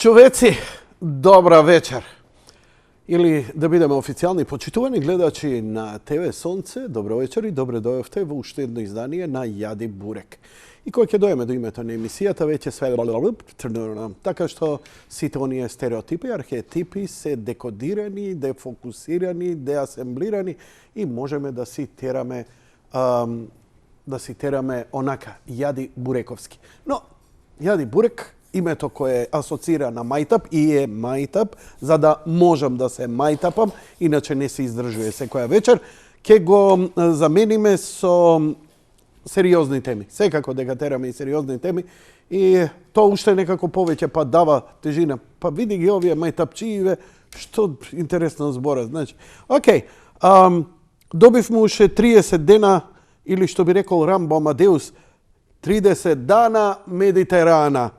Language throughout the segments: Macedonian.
Човеци, добра вечер. Или да бидеме официјални, почитувани гледачи на ТВ Сонце, добро вечер и добре дојавте во уште едно издание на Јади Бурек. И кој ќе дојме до името на емисијата, веќе све така што сите оние стереотипи, архетипи се декодирани, дефокусирани, деасемблирани и можеме да си тераме онака, Јади Бурековски. Но, Јади Бурек, името кое асоцира на мајтап и е мајтап, за да можам да се мајтапам, иначе не се издржува секоја вечер, ќе го замениме со сериозни теми. Секако дека тераме и сериозни теми и тоа уште некако повеќе па дава тежина. Па види ги овие мајтапчииве, што интересна збора, значи. Океј, добивме уште 30 дена, или што би рекол Рамбо Амадеус, 30 дана Медитерана.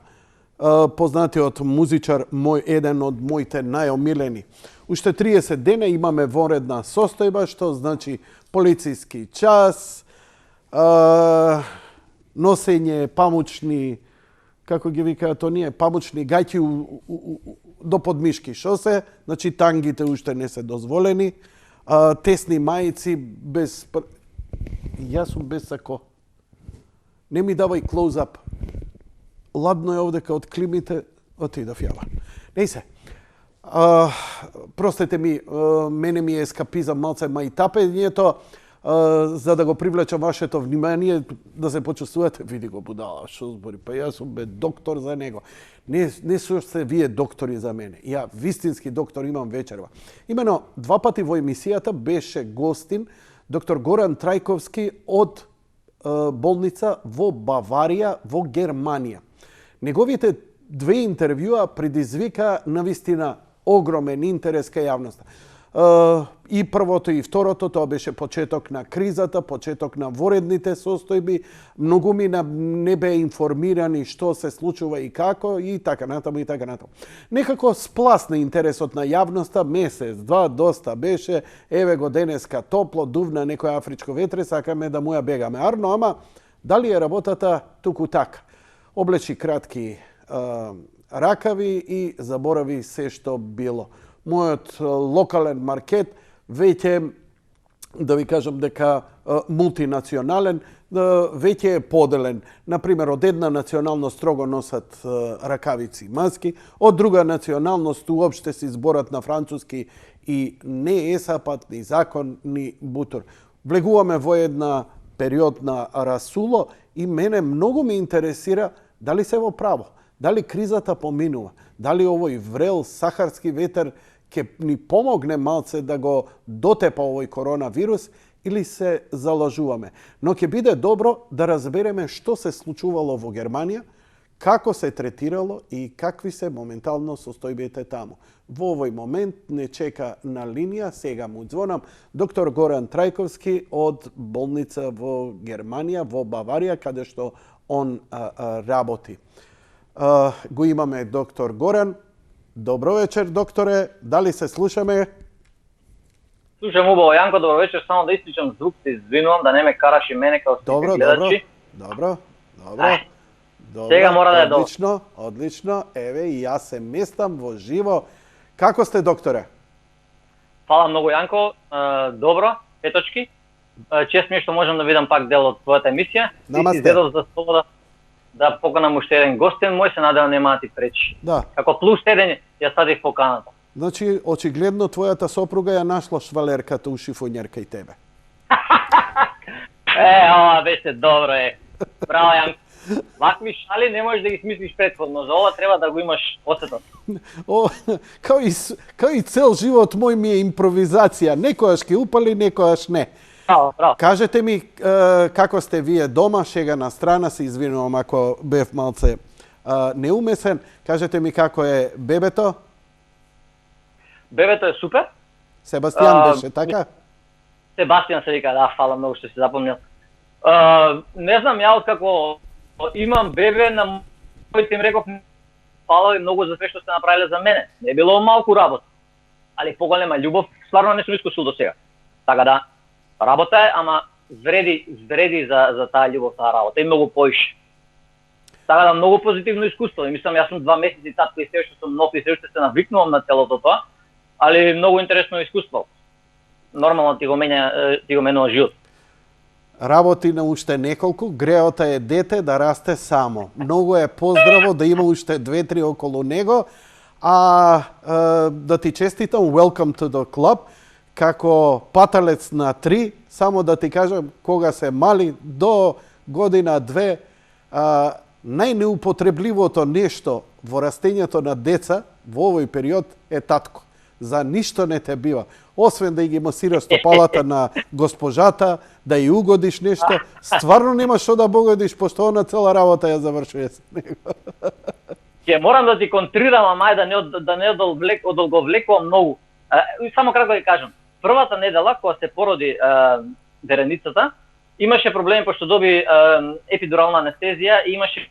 Познатиот музичар, еден од моите најомилени. Уште 30 дена имаме воредна состојба, што значи полициски час, носење памучни, како ги викаат оние, памучни гаќи до подмишки. Шо се? Значи тангите уште не се дозволени, тесни мајци без... Јас сум без сако. Не ми давај клоузап. Ладно е овдека од климите, отидов јава. Не се. Простете ми, мене ми е ескапизам малце мајтапењето, за да го привлечам вашето внимание, да се почувствувате, види го будала, шо збори, па јас сум доктор за него. Не сте вие доктори за мене. Ја вистински доктор имам вечерва. Имено, 2 пати во емисијата беше гостин доктор Горан Трајковски од болница во Баварија, во Германија. Неговите 2 интервјуа предизвика навистина огромен интерес кај јавноста. И првото и второто, тоа беше почеток на кризата, почеток на воредните состојби, многуми не беа информирани што се случува и како, и така натаму, и така натаму. Некако спласна интересот на јавноста, месец, 2, доста беше, еве го денеска топло, дувна некој афричко ветре, сакаме да му ја бегаме. Арно, ама, дали е работата туку така? Облечи кратки ракави и заборави се што било. Мојот локален маркет веќе, да ви кажам дека мултинационален, веќе е поделен. Например, од една националност строго носат ракавици и маски, од друга националност уопште се зборат на француски и не е сапат, ни закон, ни бутур. Влегуваме во една период на расуло и мене многу ме интересира дали се во право, дали кризата поминува, дали овој врел сахарски ветер ќе ни помогне малце да го дотепа овој коронавирус или се залажуваме. Но ќе биде добро да разбереме што се случувало во Германија, како се третирало и какви се моментално состојбите таму. Во овој момент не чека на линија, сега му звонам, доктор Горан Трајковски од болница во Германија, во Баварија, каде што он работи. Го имаме доктор Горан. Добро вечер, докторе. Дали се слушаме? Слушам убаво, Јанко, добро вечер. Само да истичам звук, се извинувам да не ме караш и мене као сите гледачи. Добро. Сега мора да е добро. Одлично. Еве и јас се местам во живо. Како сте, докторе? Фала многу, Јанко. Добро, петочки. Чест ми е што можам да видам пак дел од твојата емисија. Намасте. Изедов за стол да поканам уште еден гостин мој, се надевам нема да ти пречи. Да. Како плюс еден ја стадив поканата. Значи, очигледно твојата сопруга ја нашла швалерката у шифонерка и тебе. Ова беше добро, Браво, Јанко. Вакви шали не можеш да ги смислиш претходно, за ова треба да го имаш осетот. Као и цел живот мој ми е импровизација. Некојаш ќе упали, некојаш не. Браво. Кажете ми како сте вие дома, шега на страна, се извинувам ако бев малце неумесен. Кажете ми како е бебето? Бебето е супер. Себастијан беше, така? Себастијан се вика, да, фала многу што си запомнил. Не знам, ја откако имам бебе, на моите им реков фала и многу за све што сте направиле за мене. Не било малку работа, али поголема љубов, стварно не сум искусил до сега. Така да, работа е, ама вреди за таа љубов, таа работа и многу поише. Така да многу позитивно искуство. И мислам, јас сум 2 месеци татко и се уште сум нов и се уште се навикнувам на целото тоа, али многу интересно искуство. Нормално ти го менува живот. Работи на уште неколку, греота е дете да расте само. Многу е поздраво да има уште 2-3 околу него, да ти честитам, welcome to the club, како паталец на 3, само да ти кажам, кога се мали до година 2, најнеупотребливото нешто во растењето на деца во овој период е татко. За ништо не те бива. Освен да ги масираш стопалата на госпожата, да ја угодиш нешто, стварно нема што да богодиш, пошто она цела работа ја завршува со него. Ќе морам да ти контрирам, ама да не одолговлекувам многу. Само кратко да кажам. Првата недела, кога се породи вереницата, имаше проблеми пошто доби епидурална анестезија и имаше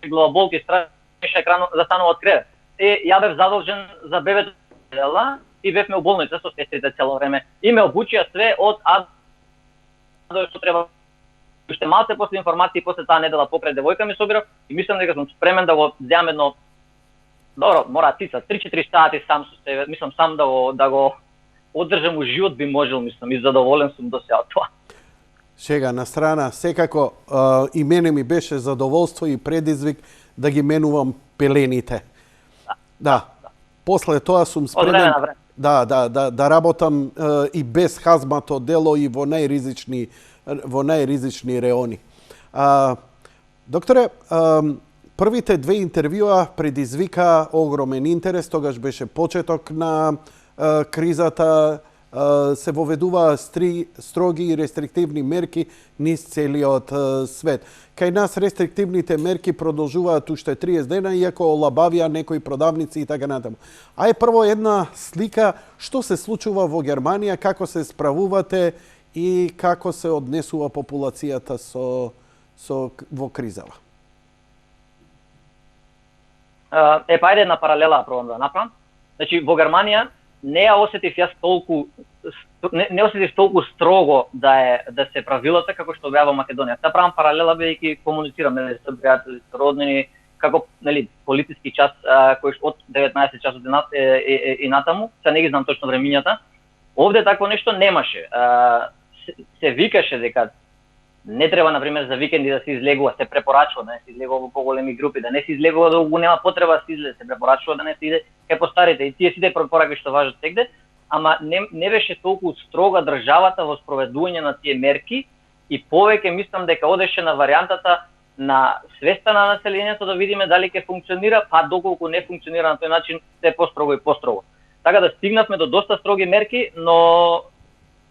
главоболки, страшеше екрано да станува од кревет. Ја бев задолжен за бебето недела и бевме у болница со сестрите цело време. И ме обучија све од А до што треба. Уште малце после информации после таа недела покрај девојка ми собирав и мислам дека сум спремен да го земам едно добро, мора цица 3-4 сати сам со себе, мислам сам да го одржам у живот би можел, мислам, и задоволен сум до сега тоа. Шега на страна, секако и мене ми беше задоволство и предизвик да ги менувам пелените. Да. После тоа сум спремен да работам и без хазмато дело и во најризични реони. Докторе, првите 2 интервјуа предизвика огромен интерес, тогаш беше почеток на кризата, се воведуваа строги и рестриктивни мерки низ целиот свет. Кај нас рестриктивните мерки продолжуваат уште 30 дена, иако олабавија некои продавници и така натаму. Прво една слика што се случува во Германија, како се справувате и како се однесува популацијата во кризава. Ајде една паралела пробам да направам. Значи во Германија не ја осетив јас не осетив толку строго да се правилата како што беа во Македонија. Та правам паралела бидејќи комуницираме со пријатели, со роднини, како политички час кој од 19 часот и натаму, се не ги знам точно времињата. Овде такво нешто немаше. Се викаше дека не треба, например, за викенди да се излегува, се препорачува да не се излегува во поголеми групи, да не се излегува да го нема потреба да се излезе, се препорачува да не се иде кај постарите и тие сите препораки што важат сегде, ама не беше толку строга државата во спроведување на тие мерки и повеќе мислам дека одеше на варијантата на свеста на населението да видиме дали ќе функционира, па доколку не функционира на тој начин, се построго и построго. Така да стигнавме до доста строги мерки, но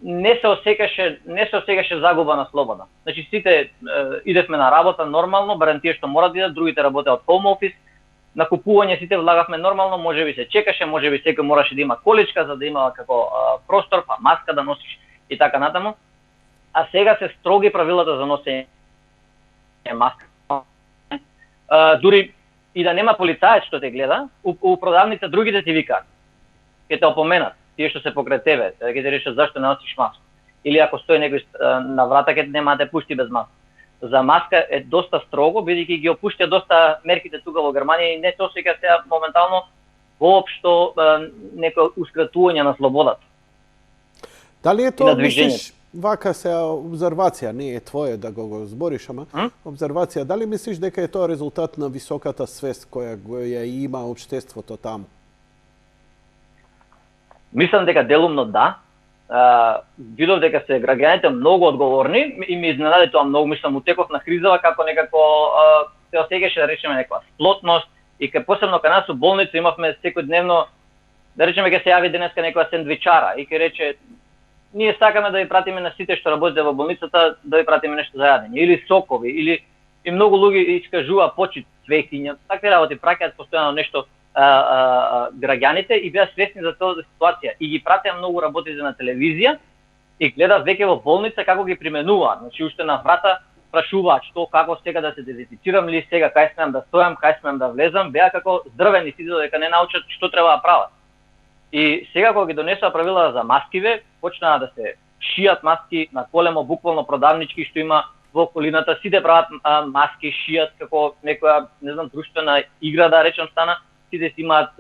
не се осекаше загуба на слобода. Значи сите идевме на работа нормално, барем тие што мора да идат, другите работеа од home office. На купување сите влагавме нормално, можеби се чекаше, можеби секој мораше да има количка за да има како простор, па маска да носиш и така натаму. А сега се строги правилата за носење маска. Дури и да нема полицаец што те гледа, у продавница другите ти викаат. Ќе те опоменат, тие што се покрај тебе, ќе те решат зашто не носиш маска. Или ако стои некој на врата ќе нема да те пушти без маска. За маска е доста строго, бидејќи ги опуштија доста мерките тука во Германија и не се осеќа сега моментално воопшто некој ускратување на слободата. Дали е тоа, мислиш, вака се обзервација, не е твое да го збориш, ама обзервација, дали мислиш дека е тоа резултат на високата свест која ја има општеството таму? Мислам дека делумно да. Видов дека се граѓаните многу одговорни и ми изненади тоа многу, мислам, утеков на кризава како некако се осеќаше да речеме некоја сплотност и посебно кај нас у болница имавме секојдневно, да речеме ќе се јави денеска некоја сендвичара и ќе рече ние сакаме да ви пратиме на сите што работите во болницата да ви пратиме нешто за јадење или сокови или и многу луѓе искажува почит цвеќиња, такви работи праќаат постојано нешто граѓаните и беа свесни за целата ситуација и ги пратеа многу работници на телевизија и гледав веќе во болница како ги применуваат. Значи уште на врата прашуваат што како сега да се дезинфицирам ли сега, кај смеам да стојам, кај смеам да влезам, беа како здрвени сите дека не научат што треба да прават. И сега кога ги донесоа правила за маскиве, почнаа да се шијат маски на колемо, буквално продавнички што има во околината сите прават маски, шијат како некоја, не знам, друштвена игра да речем стана, сите си имаат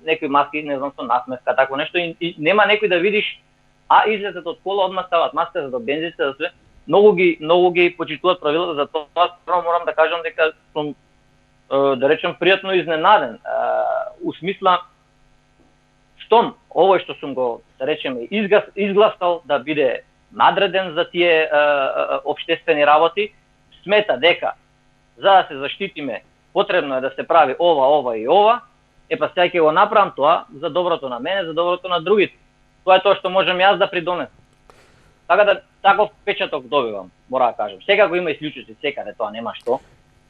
некои маски, не знам, со насмевка, тако нешто и нема некој да видиш, излезат од кола, одма стават маска за бензините, за све. Многу ги почитуваат правилата, за тоа морам да кажам дека сум да речем пријатно изненаден. У смисла штом овој што сум го да речеме изгласал да биде надреден за тие општествени работи, смета дека за да се заштитиме потребно е да се прави ова и ова, па сега ќе го направам тоа за доброто на мене, за доброто на другите. Тоа е тоа што можам јас да придонесам. Така да таков впечаток добивам, мора да кажам. Секако има исклучоци секаде, тоа нема што.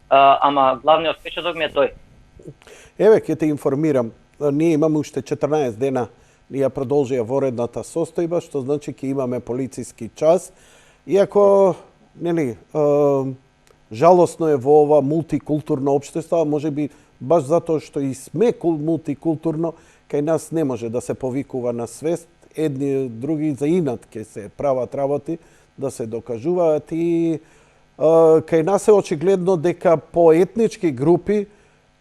Ама главниот впечаток ми е тој. Еве ќе те информирам. Ние имаме уште 14 дена ние продолжија воредната состојба, што значи ќе имаме полициски час. Иако, нели, жалосно е во ова мултикултурно општество, можеби баш затоа што и сме мултикултурно, кај нас не може да се повикува на свест, едни други за инат ќе се прават работи, да се докажуваат и кај нас е очигледно дека по етнички групи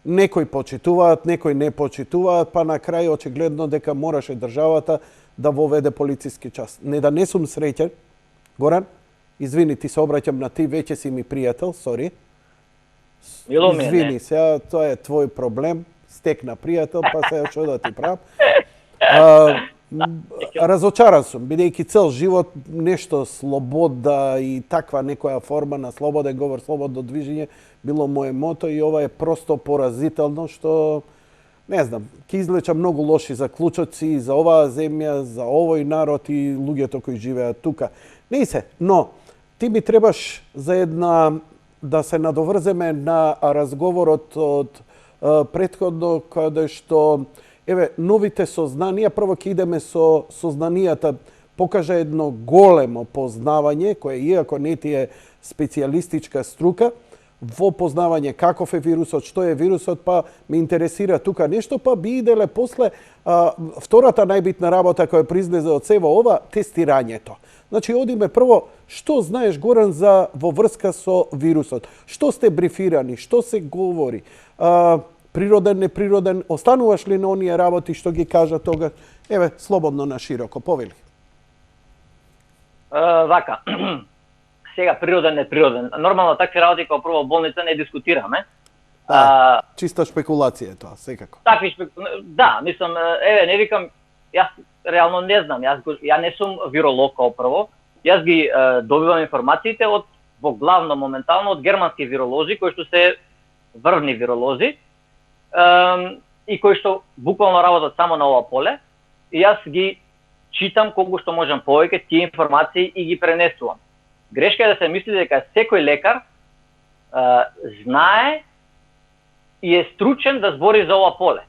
некои почитуваат, некои не почитуваат, па на крај очигледно дека мораше државата да воведе полициски час. Не сум среќен, Горан, извини, ти се обраќам на ти, веќе си ми пријател, сори. Извини, сега тоа е твој проблем, стекна пријател, па сега што да ти правам. Разочаран сум, бидејќи цел живот нешто слобода и таква некоја форма на слободен говор, слободно движење било моје мото и ова е просто поразително што не знам, ќе излеча многу лоши заклучоци за оваа земја, за овој народ и луѓето кои живеат тука. Не се, но ти ми требаш за една да се надоврземе на разговорот од претходно каде што еве, новите сознанија, прво ќе идеме со сознанијата, покажа едно големо познавање, кое иако не ти е специјалистичка струка, во познавање каков е вирусот, што е вирусот, па ме интересира тука нешто, па би иделе после втората најбитна работа која произлезе од сева ова, тестирањето. Значи, одиме прво, што знаеш, Горан, за во врска со вирусот? Што сте брифирани? Што се говори? Природен, неприроден, остануваш ли на оние работи што ги кажа тога? Еве, слободно на широко, повели. Вака, сега природен, неприроден. Нормално такви работи како прво болница не дискутираме. Чиста шпекулација е тоа, секако. Да, мислам, еве, не викам, јас реално не знам, ја не сум виролог како прво. Јас ги добивам информациите од во главно моментално од германски виролози кои што се врвни виролози. И кои што буквално работат само на ова поле, и јас ги читам колку што можам повеќе тие информации и ги пренесувам. Грешка е да се мисли дека секој лекар знае и е стручен да збори за ова поле.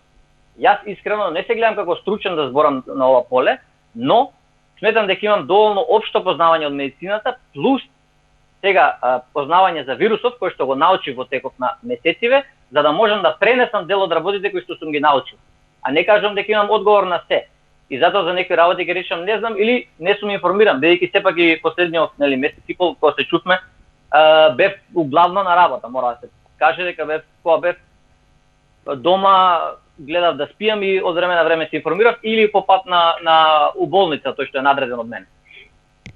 Јас искрено не се гледам како стручен да зборам на ова поле, но сметам дека имам доволно општо познавање од медицината, плюс сега познавање за вирусот кој што го научив во текот на месециве, за да можам да пренесам дел од работите кои што сум ги научил. А не кажам дека имам одговор на се. И затоа за некои работи ќе речам не знам или не сум информиран, бидејќи сепак и последниот месец и пол кога се чувме, бев углавно на работа, мора да се каже дека кога бев дома гледав да спијам и од време на време се информирав или по пат на у болница, тој што е надреден од мене.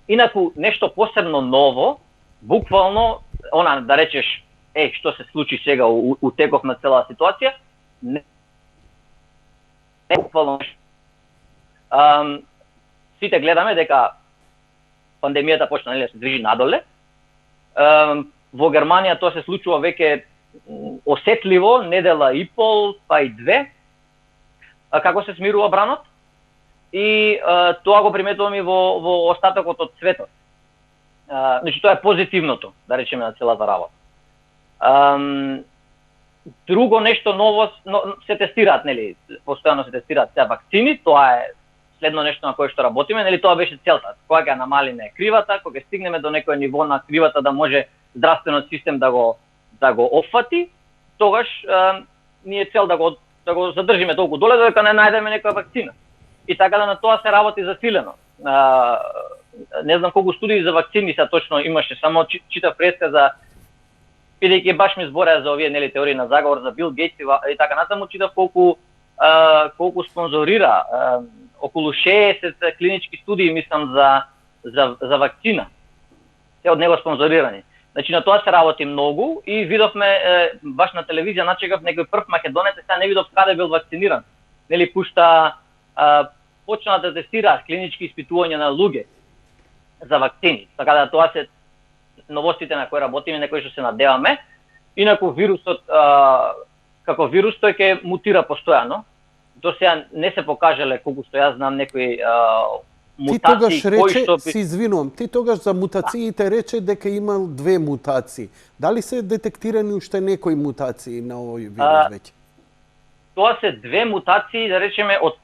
Инаку нешто посебно ново, буквално она да речеш што се случи сега у теков на целата ситуација, не буквално сите гледаме дека пандемијата почна да се движи надоле. Во Германија тоа се случува веќе осетливо, недела и пол, па и две, како се смирува бранот. И тоа го приметувам и во остатокот од светот. Значи, тоа е позитивното, да речеме, на целата работа. Друго нешто ново, се тестираат, нели, постојано се тестираат се вакцини, тоа е следно нешто на кое што работиме, нели, тоа беше целта. Кога ќе намалиме кривата, кога ќе стигнеме до некој ниво на кривата да може здравствениот систем да го опфати, тогаш ни е цел да го задржиме толку доле додека не најдеме некоја вакцина. И така да на тоа се работи засилено. не знам колку студии за вакцини са точно имаше, само читав преска за бидејќи баш ми збореа за овие нели теории на заговор за Бил Гейтс и така натаму, читав колку спонзорира околу 60 клинички студии мислам за вакцина. Се од него спонзорирани. Значи на тоа се работи многу и видовме баш на телевизија начекав некој прв македонец, сега не видов каде бил вакциниран. Нели пушта почна да тестира клинички испитувања на луѓе за вакцини. Така да тоа се новостите на кои работиме, на кои што се надеваме. Инаку вирусот како вирус тој ќе мутира постојано. До сега не се покажале колку што јас знам некои мутации. Ти тогаш рече, се извинувам, ти тогаш за мутациите рече дека имал 2 мутации. Дали се детектирани уште некои мутации на овој вирус веќе? Тоа се 2 мутации, да речеме, од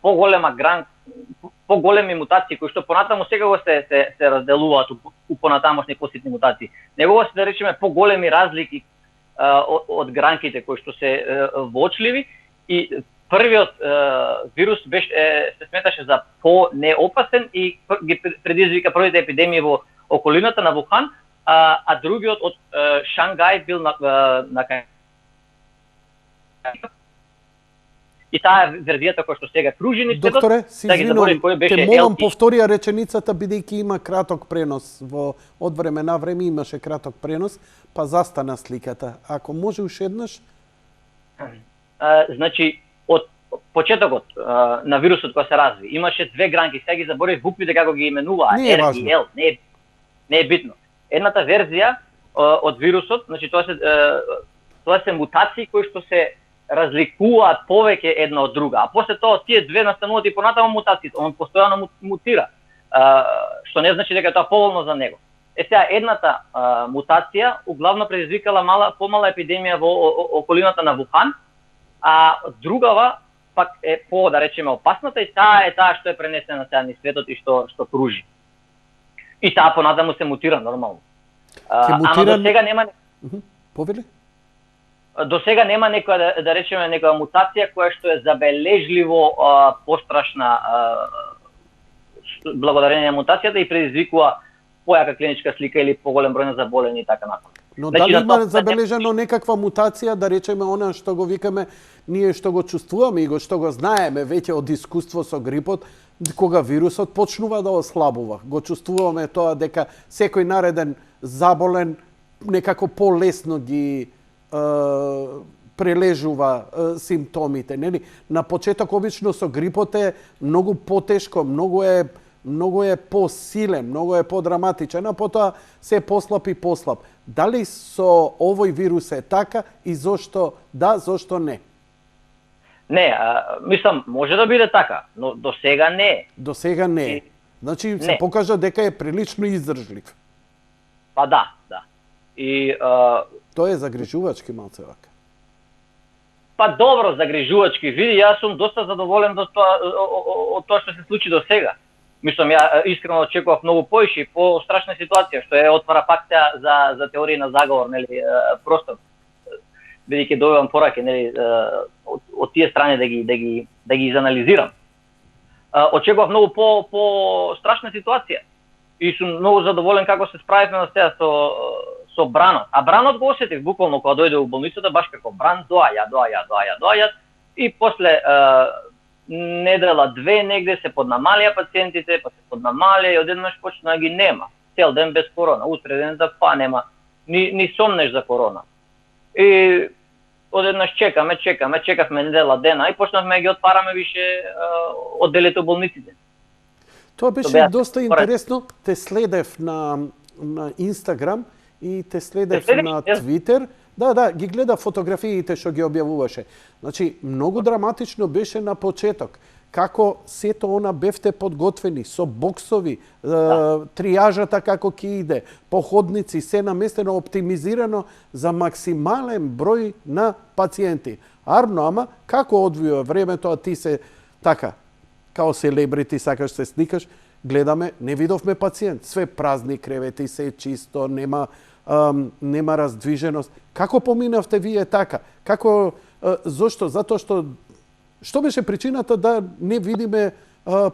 поголеми мутации, кои што понатаму секако се разделуваат у понатамошни поситни мутации. Него се, да речеме, поголеми разлики од гранките кои што се воочливи и првиот вирус се сметаше за по-неопасен и ги предизвика првите епидемии во околината на Вухан, а другиот од Шангај бил на и таа верзијата која што сега кружи низ светот. Докторе, се извинувам, те молам повторија реченицата бидејќи има краток пренос од време на време имаше краток пренос, па застана сликата. Ако може уште еднаш? Значи од почетокот на вирусот кој се разви, имаше 2 гранки, сега ги заборив буквите како ги именуваа, R и L, не е битно. Едната верзија од вирусот, значи тоа се мутации кои што се разликуваат повеќе една од друга, а после тоа тие 2 настануваат и понатаму мутациите, он постојано мутира, што не значи дека тоа поволно за него. Сега едната мутација углавно предизвикала помала епидемија во околината на Вухан, а другава пак е да речеме опасната и таа што е пренесена сега низ светот и што кружи. И таа понатаму се мутира нормално. Ама до сега нема Повели? До сега нема некоја, да речеме, некоја мутација која што е забележливо пострашна благодарение на мутацијата и предизвикува појака клиничка слика или поголем број на заболени и така натаму. Но дали има забележано некаква мутација, да речеме она што го викаме, ние што го чувствуваме и што го знаеме веќе од искуство со грипот, кога вирусот почнува да ослабува. Го чувствуваме тоа дека секој нареден заболен некако полесно ги прележува симптомите, нели? На почеток обично со грипот е многу потешко, многу е посилен, многу е подраматичен, а потоа се послаб и послаб. Дали со овој вирус е така и зошто да, зошто не? Не, мислам, може да биде така, но до сега не е. До сега не е. Значи се покажа дека е прилично издржлив. Па да. И тоа е загрижувачки малце вака. Па добро, загрижувачки. Види, јас сум доста задоволен од тоа што се случи до сега. Мислам, ја искрено очекував многу поише и по-страшна ситуација, што е отвара пак за теории на заговор, нели, просто бидејќи добивам пораки, нели, од тие страни да ги изанализирам. Очекував многу по-страшна ситуација и сум многу задоволен како се справивме на сега со бранот. А бранот го осетив буквално кога дојде у болницата, баш како бран доаѓа и после недела 2 негде се поднамалија пациентите, па се поднамалија и одеднаш почна да ги нема. Цел ден без корона, утре денета па нема ни сомнеш за корона. И одеднаш чекавме недела дена и почнавме да ги отвараме више одделите болниците. Тоа беше доста интересно. Те следев на Инстаграм и те следев на Твитер. Да, ги гледа фотографиите што ги објавуваше. Значи, многу драматично беше на почеток. Како сето она бевте подготвени, со боксови, тријажата како ќе иде, походници, се наместено, оптимизирано за максимален број на пациенти. Арно, ама, како одвива времето, а ти се така, као селебрити, сакаш се сникаш, гледаме, не видовме пациент. Све празни кревети, се чисто, нема раздвиженост. Како поминавте вие така? Зошто? Затоа што беше причината да не видиме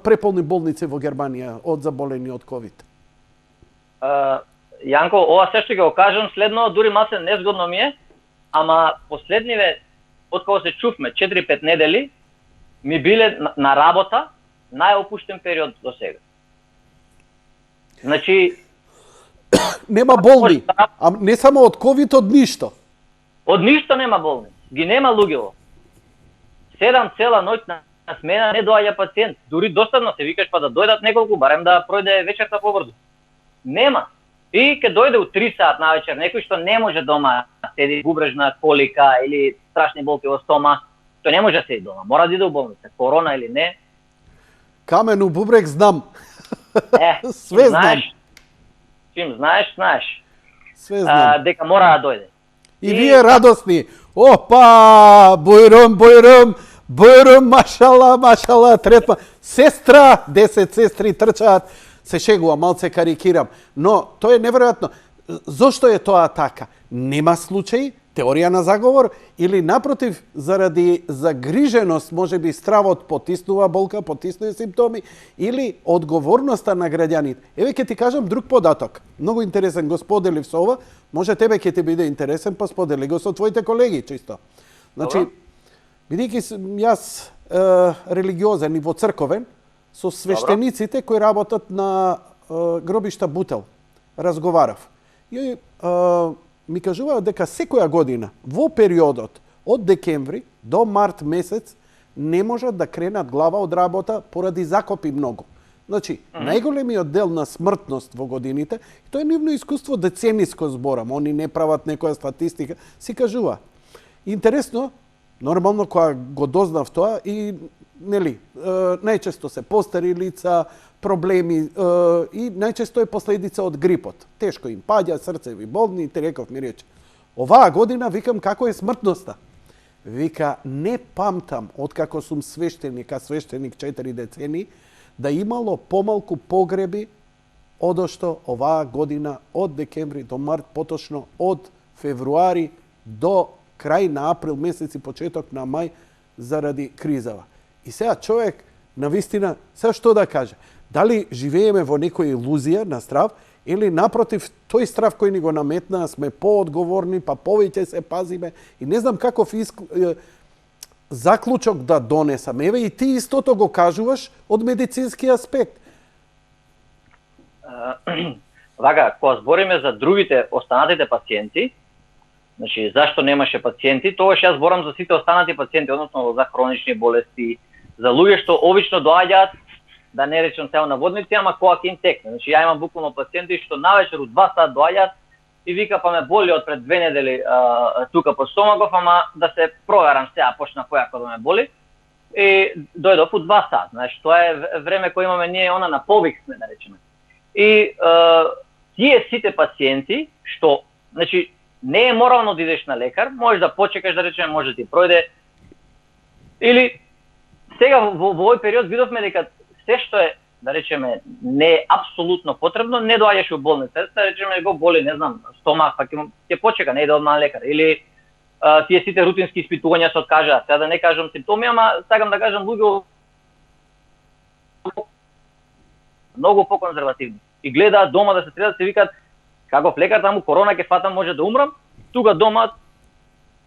преполни болници во Германија од заболени од ковид? Јанко, ова се што ќе го кажам следно, дури малце незгодно ми е, ама последниве, откако се чувме 4-5 недели, ми биле на работа најопуштен период до сега. Значи, нема болни, а не само од ковид, од ништо. Од ништо нема болни, ги нема луѓево. 7 цела ноќ на смена не доаѓа пациент, дури доставно се викаш па да дојдат неколку, барем да пројде вечерта побрзо. Нема. И ке дојде у 3 сат на вечер некој што не може дома седи бубрежна колика или страшни болки во стома, тој не може да седи дома, мора да иде у болница, корона или не. Камен у бубрег знам. Све знам. Чим знаеш, знаеш. Све знам. Дека мора да дојде. И вие радосни. Опа, бујрум, машала, третма. Сестра, 10 сестри трчаат. Се шегувам, малце карикирам. Но тоа е неверојатно. Зошто е тоа така? Нема случај, теорија на заговор, или напротив, заради загриженост, може би стравот потиснува болка, потиснува симптоми, или одговорноста на граѓаните. Еве ќе ти кажам друг податок. Многу интересен, го споделив со ова. Може тебе ќе ти биде интересен, па сподели го со твоите колеги, чисто. Значи, бидејќи јас религиозен и во црковен, со свештениците кои работат на гробишта Бутел, разговарав. И ми кажуваат дека секоја година, во периодот од декември до март месец, не можат да кренат глава од работа поради закопи многу. Значи, најголемиот дел на смртност во годините, тоа е нивно искуство децениско зборам, они не прават некоја статистика, си кажува. Интересно, нормално кога го дознав тоа и нели, најчесто се постари лица, проблеми и најчесто е последица од грипот. Тешко им паѓа, срцеви болни, те реков ми рече. Оваа година викам како е смртноста. Вика, не памтам откако сум свештеник 4 децени, да имало помалку погреби одошто оваа година од декември до март, поточно од февруари до крај на април месец и почеток на мај заради кризава. И сега човек, навистина, сега што да каже? Дали живееме во некоја илузија на страв, или напротив, тој страв кој ни го наметна, сме поодговорни, па повеќе се пазиме, и не знам каков заклучок да донесам. Еве и ти истото го кажуваш од медицински аспект. Вака, кога збориме за другите останатите пациенти, значи зашто немаше пациенти, тогаш јас зборам за сите останати пациенти, односно за хронични болести, за луѓе што обично доаѓаат, да не речам сега наводници, ама кога ќе им текне. Значи ја имам буквално пациенти што навечер у 2 сат доаѓаат и вика па ме боли од пред 2 недели тука по стомагов, ама да се проверам сега почна појако да ме боли. И дојдов у 2 сат. Значи тоа е време кој имаме ние она на повик сме да речеме. И тие сите пациенти што значи не е морално да идеш на лекар, можеш да почекаш да речеме, може да ти пројде. Или сега во овој период видовме дека се што е, да речеме, не е апсолутно потребно, не доаѓаш у болница, да речеме го боли, не знам, стомах, па ќе почека, не иде одма на лекар. Или тие сите рутински испитувања се откажаат. Сега да не кажам симптоми, ама сакам да кажам луѓе многу поконзервативни. И гледаат дома да се следат, се викаат каков лекар таму корона ќе фатам, може да умрам, тука дома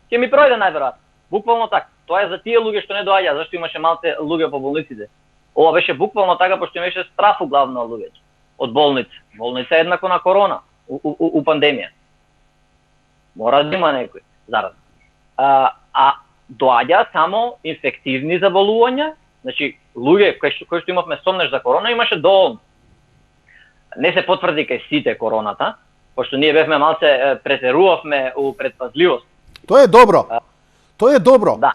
ќе ми пројде најверојатно. Буквално така. Тоа е за тие луѓе што не доаѓаат, зашто имаше малце луѓе по болниците. Ова беше буквално така, пошто имаше страф углавно од луѓето од болница. Болница е еднакво на корона, у пандемија. Мора да има некој зараза. Доаѓа само инфективни заболувања, значи луѓе кои што имавме сомнеш за корона имаше доволно. Не се потврди кај сите короната, пошто ние бевме малце претерувавме у предпазливост. Тоа е добро. Тоа е добро. Да.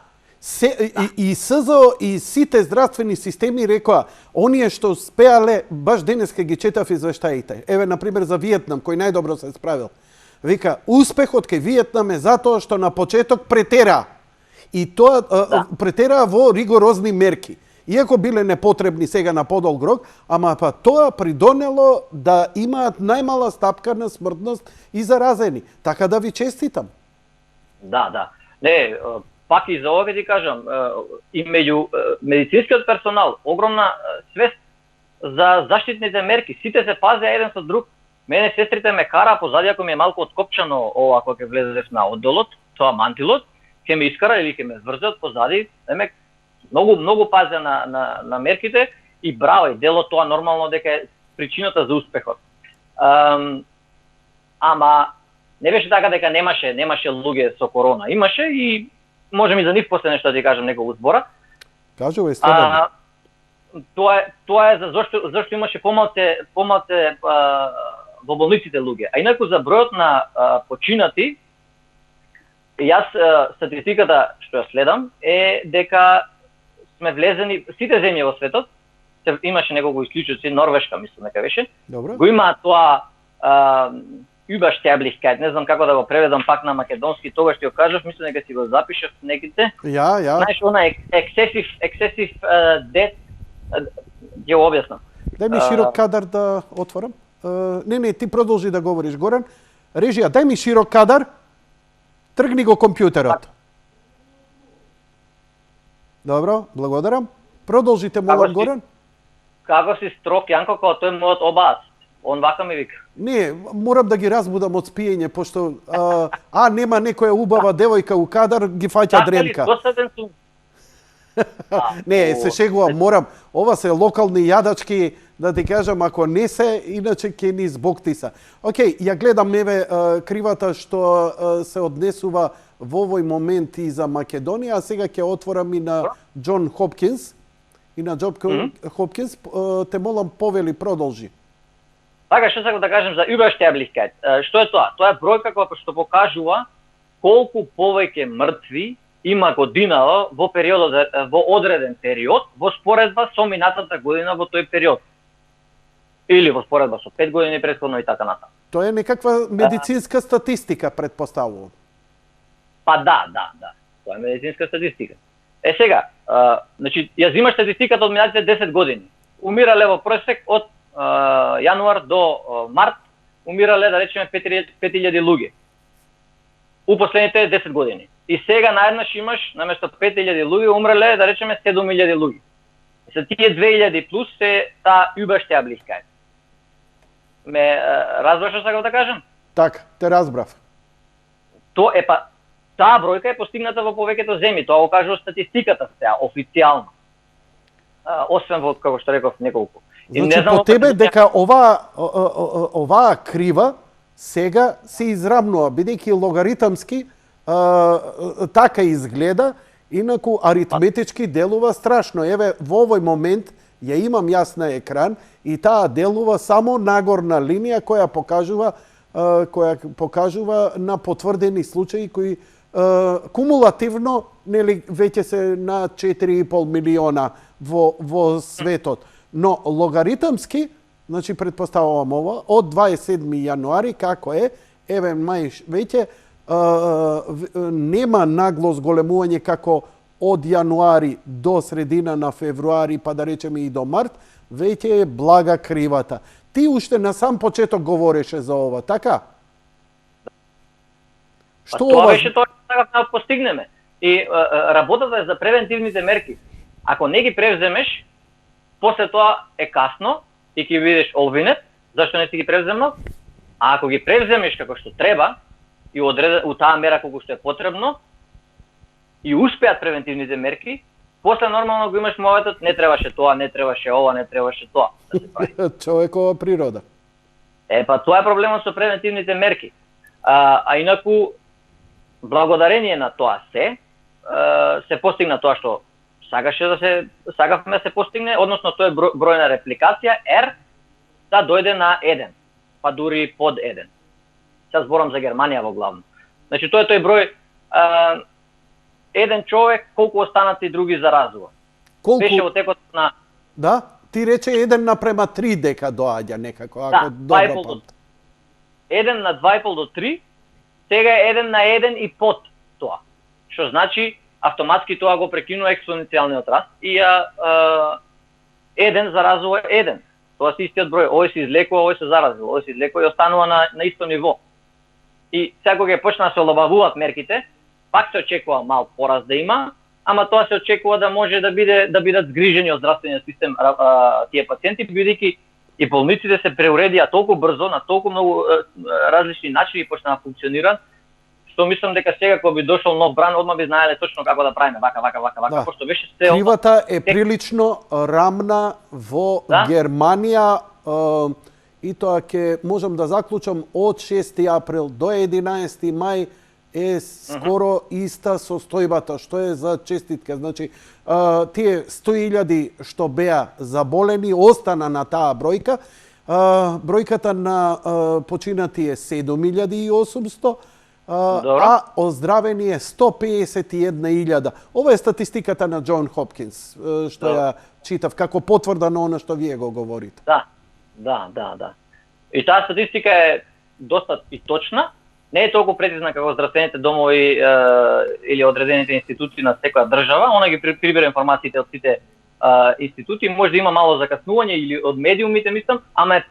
И СЗО и сите здравствени системи рекоа, оние што успеале, баш денеска ги читав извештаите. Еве, например, за Виетнам, кој најдобро се справил. Вика, успехот кај Виетнам е затоа што на почеток претера. И тоа претера во ригорозни мерки. Иако биле непотребни сега на подолг рок, ама па тоа придонело да имаат најмала стапка на смртност и заразени. Така да ви честитам. Да. Не, пак и за ова ќе ти кажам, и меѓу медицинскиот персонал огромна свест за заштитните мерки. Сите се пазеа еден со друг. Мене сестрите ме кара позади, ако ми е малку откопчано ова, ако ќе влезеш на одделот, тоа мантилот, ќе ме искара или ќе ме врзат позади, многу пазя на мерките и браво, и дело тоа нормално дека е причината за успехот. Ама не беше така дека немаше луѓе со корона. Имаше и можем и за нив после нешто да ти кажам неколку збора. Кажувај слободно. Тоа е зашто имаше помалце во болниците луѓе. А инаку за бројот на починати, јас статистиката што ја следам е дека сме влезени сите земји во светот, имаше неколку исклучоци, Норвешка мислам дека беше. Добро. Го има тоа Übersterblichkeit, не знам како да го преведам пак на македонски, тогаш ќе го кажав, мислам дека си го запишав неките. Ја. Знаеш, она excessive death, ќе го објаснам. Дај ми широк кадар да отворам. Не, ти продолжи да говориш, Горан. Режија, дај ми широк кадар. Тргни го компјутерот. Добро, благодарам. Продолжите, молам, Горан. Како си строг, Јанко, кога тој мојот обац. Он вака ми вика. Не, морам да ги разбудам од спиење, пошто нема некоја убава девојка у кадар, ги фаќа дремка. Досаден сум. Не, се шегувам, морам. Ова се локални јадачки, да ти кажам, ако не се, иначе ќе ни збоктиса. Океј, ја гледам еве кривата што се однесува во овој момент и за Македонија, а сега ќе отворам и на Џон Хопкинс. И на Џон Хопкинс, те молам, повели, продолжи. Така, што сакам да кажем за Übersterblichkeit. Што е тоа? Тоа е бројка која што покажува колку повеќе мртви има годинава во одреден период во споредба со минатата година во тој период. Или во споредба со 5 години претходно и така натаму. Тоа е некаква медицинска статистика, предпоставувам. Па да. Тоа е медицинска статистика. Сега, значи, ја зимаш статистиката од минатите 10 години. Умирале во просек од јануар до март, умирале, да речеме, 5000 луѓе. У последните 10 години. И сега наеднаш имаш, наместо 5000 луѓе, умреле, да речеме, 7000 луѓе. За тие 2000 плюс се таа Übersterblichkeit. Ме разбраш што сакам да кажам? Така, те разбрав. Тоа е таа бројка е постигната во повеќето земји, тоа го кажува статистиката сега официјално. Освен во, како што реков, неколку. Значи, по тебе дека оваа крива сега се израмнува, бидејќи логаритамски така изгледа, инаку аритметички делува страшно. Еве, во овој момент ја имам јас на екран и таа делува само нагорна линија која покажува на потврдени случаи кои кумулативно, нели, веќе се на 4,5 милиона во светот. Но логаритамски, значи предпоставувам ова, од 27 јануари како е, еве мај веќе нема нагло зголемување како од јануари до средина на февруари, па да речеме и до март, веќе е блага кривата. Ти уште на сам почеток говореше за ова, така? Што тоа беше тоа што да постигнеме. И работата е за превентивните мерки. Ако не ги превземеш, после тоа е касно и ќе видиш олвинет, зашто не си ги превземал. А ако ги превземеш како што треба и у таа мера колку што е потребно и успеат превентивните мерки, после нормално го имаш моветот, не требаше тоа, не требаше ова, не требаше тоа да се прави. Човекова природа. Па тоа е проблемот со превентивните мерки. А инаку, благодарение на тоа се постигна тоа што сакавме да се постигне, односно тој број на репликација R да дојде на 1, па дури под 1. Сега зборам за Германија во главно. Значи тоа е тој број еден човек колку останати други заразува. Колку? Беше во текот на... Да? Ти рече 1:3 дека доаѓа некако, ако добро помнам. 1:2,5 до 3, сега е 1:1 и под тоа. Што значи автоматски тоа го прекинува експоненцијалниот раст и еден заразува еден. Тоа се истиот број. Овој се излекува, овој се заразува, овој се излекува и останува на исто ниво. И сега кога почна да се олабавуваат мерките, пак се очекува мал пораз да има, ама тоа се очекува да може да бидат згрижени од здравствениот систем тие пациенти, бидејќи и болниците се преуредија толку брзо, на толку многу различни начини почна да функционираат, што мислам дека сега кога би дошол нов бран, одма би знаеле точно како да правиме вака, пошто беше се кривата е прилично рамна во Германија, и тоа ќе можам да заклучам од 6 април до 11 мај е скоро иста состојбата, што е за честитка. Значи, тие 100.000 што беа заболени, остана на таа бројка. Бројката на починати е 7.800, а оздравени е 151.000. Ова е статистиката на Џон Хопкинс, што ја читав, како потврда на она што вие го говорите. Да. И таа статистика е доста и точна, не е толку прецизна како здравствените домови или одредените институции на секоја држава. Она ги прибира информациите од сите институции, може да има мало закаснување или од медиумите, мислам, ама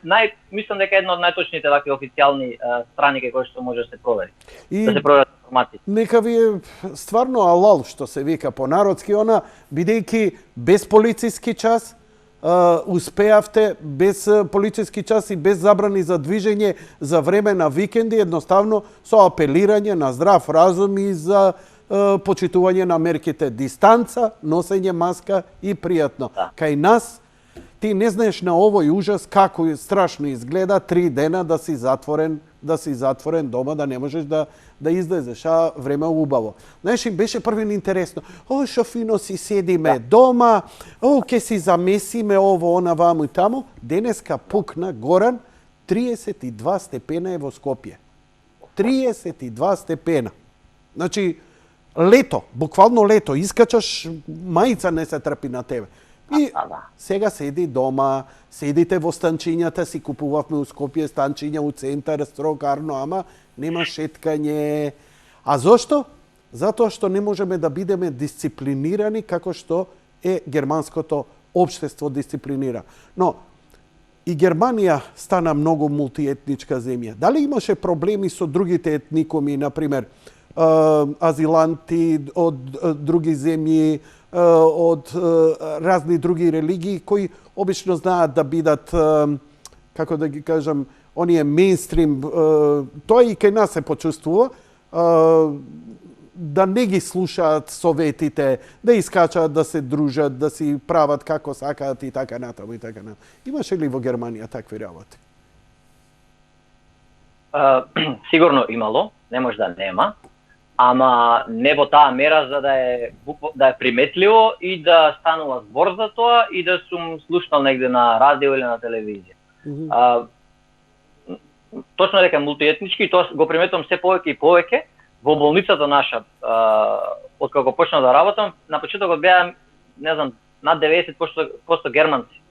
мислам дека е една од најточните вакви официјални страни кои што може да се провери. Да се проверат информации. Нека ви е стварно алал, што се вика по народски, она бидејќи без полициски час успеавте, без полициски час и без забрани за движење за време на викенди, едноставно со апелирање на здрав разум и за почитување на мерките дистанца, носење маска и пријатно. Кај нас ти не знаеш на овој ужас како страшно изгледа 3 дена да си затворен дома, да не можеш да излезеш, а време убаво. Знаеш, им беше првен интересно. Шо фино си седиме дома, ке си замесиме ово, она, ваму и таму. Денеска пукна Горан, 32 степена е во Скопје. 32 степена. Значи, лето, буквално лето, искачаш, мајца не се трпи на тебе. И сега седи дома, седите во станчињата, си купувавме у Скопје станчиња у центар, строкарно, ама нема шеткање. А зошто? Затоа што не можеме да бидеме дисциплинирани како што е германското општество дисциплинира. Но и Германија стана многу мултиетничка земја. Дали имаше проблеми со другите етникуми, например, азиланти од други земји, од разни други религии, кои обично знаат да бидат, како да ги кажам, оние мейнстрим, тоа и кај нас се почувствува, да не ги слушаат советите, да искачаат, да се дружат, да си прават како сакаат и така натаму и така натаму. Имаше ли во Германија такви работи? Сигурно имало, не може да нема, ама не во таа мера за да е приметливо и да станува збор за тоа и да сум слушнал негде на радио или на телевизија. Точно дека мултиетнички, и тоа го приметувам се повеќе и повеќе во болницата наша, откако почнав да работам. На почетокот беа, не знам, над 90% германци.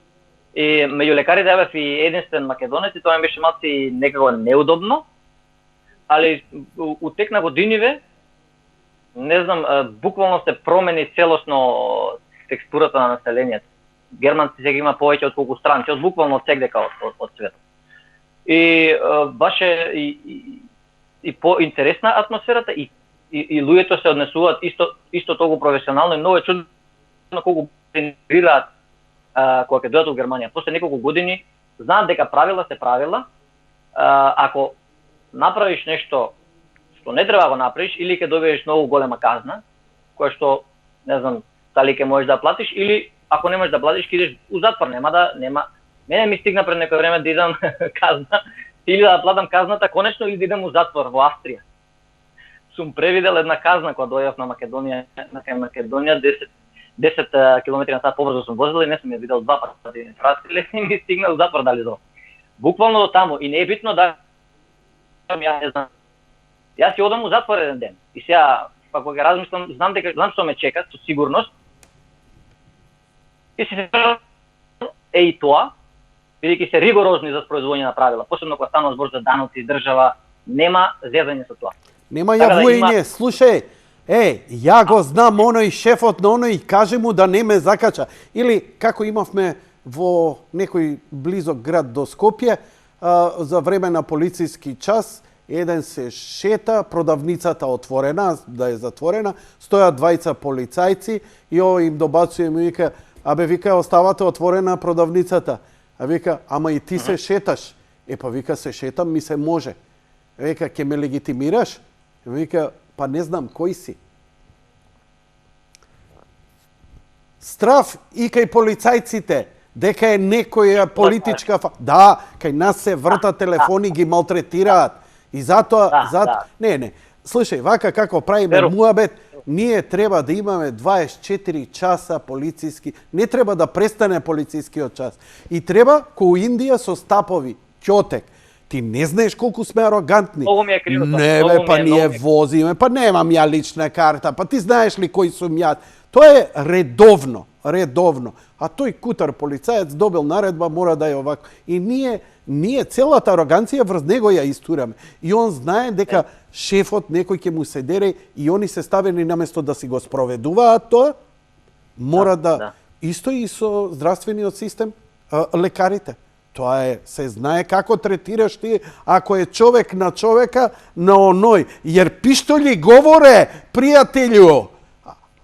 И меѓу лекарите бев и единствен македонец и тоа ми беше малци некако неудобно, али у тек на годиниве, не знам, буквално се промени целосно текстурата на населението. Германци сега има повеќе од колку странци, од буквално секдека од светот. И баш е и поинтересна атмосферата и луѓето се однесуваат исто толку професионално и многу е чудно колку интегрираат кога ќе дојдат во Германија. После неколку години знаат дека правила се правила. Ако направиш нешто што не треба да го направиш, или ќе добиеш многу голема казна, која што не знам дали ќе можеш да платиш, или ако не можеш да платиш, ќе идеш у затвор. Нема. Мене ми стигна пред некој време да идам казна, или да платам казната конечно, или да идам у затвор во Австрија. Сум превидел една казна кога дојдов на Македонија, 10 км на сат побрзо сум возил и не сум ја видел 2 пати. Фрастиле и ми стигна у затвор дали зо. Буквално до таму и не е битно да ја не знам. Јас си одам у затвор еден ден. И сега па кога размислам, знам што ме чека со сигурност. И се и тоа, бидејќи се ригорозни за спроведување на правила, посебно кога станува збор за даноци, држава, нема зезање со тоа. Нема јавување, слушај, ја го знам оној шефот на оној, каже му да не ме закача. Или како имавме во некој близок град до Скопје, за време на полициски час, еден се шета, продавницата отворена, да е затворена, стојат двајца полицајци и овој им добацува и ми вика, абе, вика, оставате отворена продавницата. А вика, ама и ти се шеташ. Па вика, се шетам, ми се може. Вика, ке ме легитимираш? Вика, па не знам, кој си? Страв и кај полицајците, дека е некоја политичка... Да, кај нас се вртат телефони, ги малтретираат. И затоа... Не. Слушај, вака како правиме муабет, ние треба да имаме 24 часа полициски... Не треба да престане полицискиот час. И треба, ко Индија со стапови, ќотек. Ти не знаеш колку сме арогантни. Ovo mi je krivo. Не, бе, па ние возиме, па немам ја лична карта, па ти знаеш ли кој сум ја? Тоа е редовно. А тој кутар полицаец добил наредба, мора да е овако. И ние целата ароганција врз него ја истураме. И он знае дека шефот некој ќе му се дере и они се ставени наместо да си го спроведуваат тоа, мора да. Исто и со здравствениот систем, лекарите. Тоа е, се знае како третираш ти, ако е човек на човека, на оној. Јер пиштоли говоре, пријателju,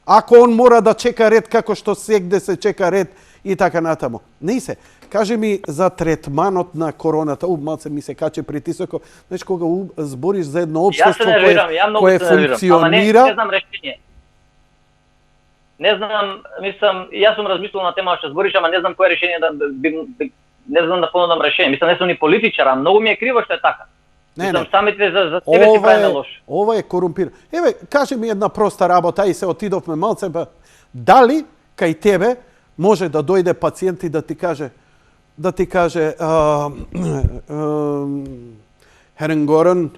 ако он мора да чека ред како што сегде се чека ред и така натаму. Не се. Кажи ми за третманот на короната. Малце ми се каче притисокот. Знаеш, кога збориш за едно општество кое функционира... Не знам решение. Не знам, мислам, јас сум размислил на тема што збориш, ама не знам кое решение не знам да понудам решение. Мислам, не сум ни политичар, а многу ми е криво што е така. Мислам, самите за себе си правиме лош. Ова е корумпиран. Еве, кажи ми една проста работа и се отидовме малце. Дали кај тебе може да дојде пациент и да ти каже Херенгорен,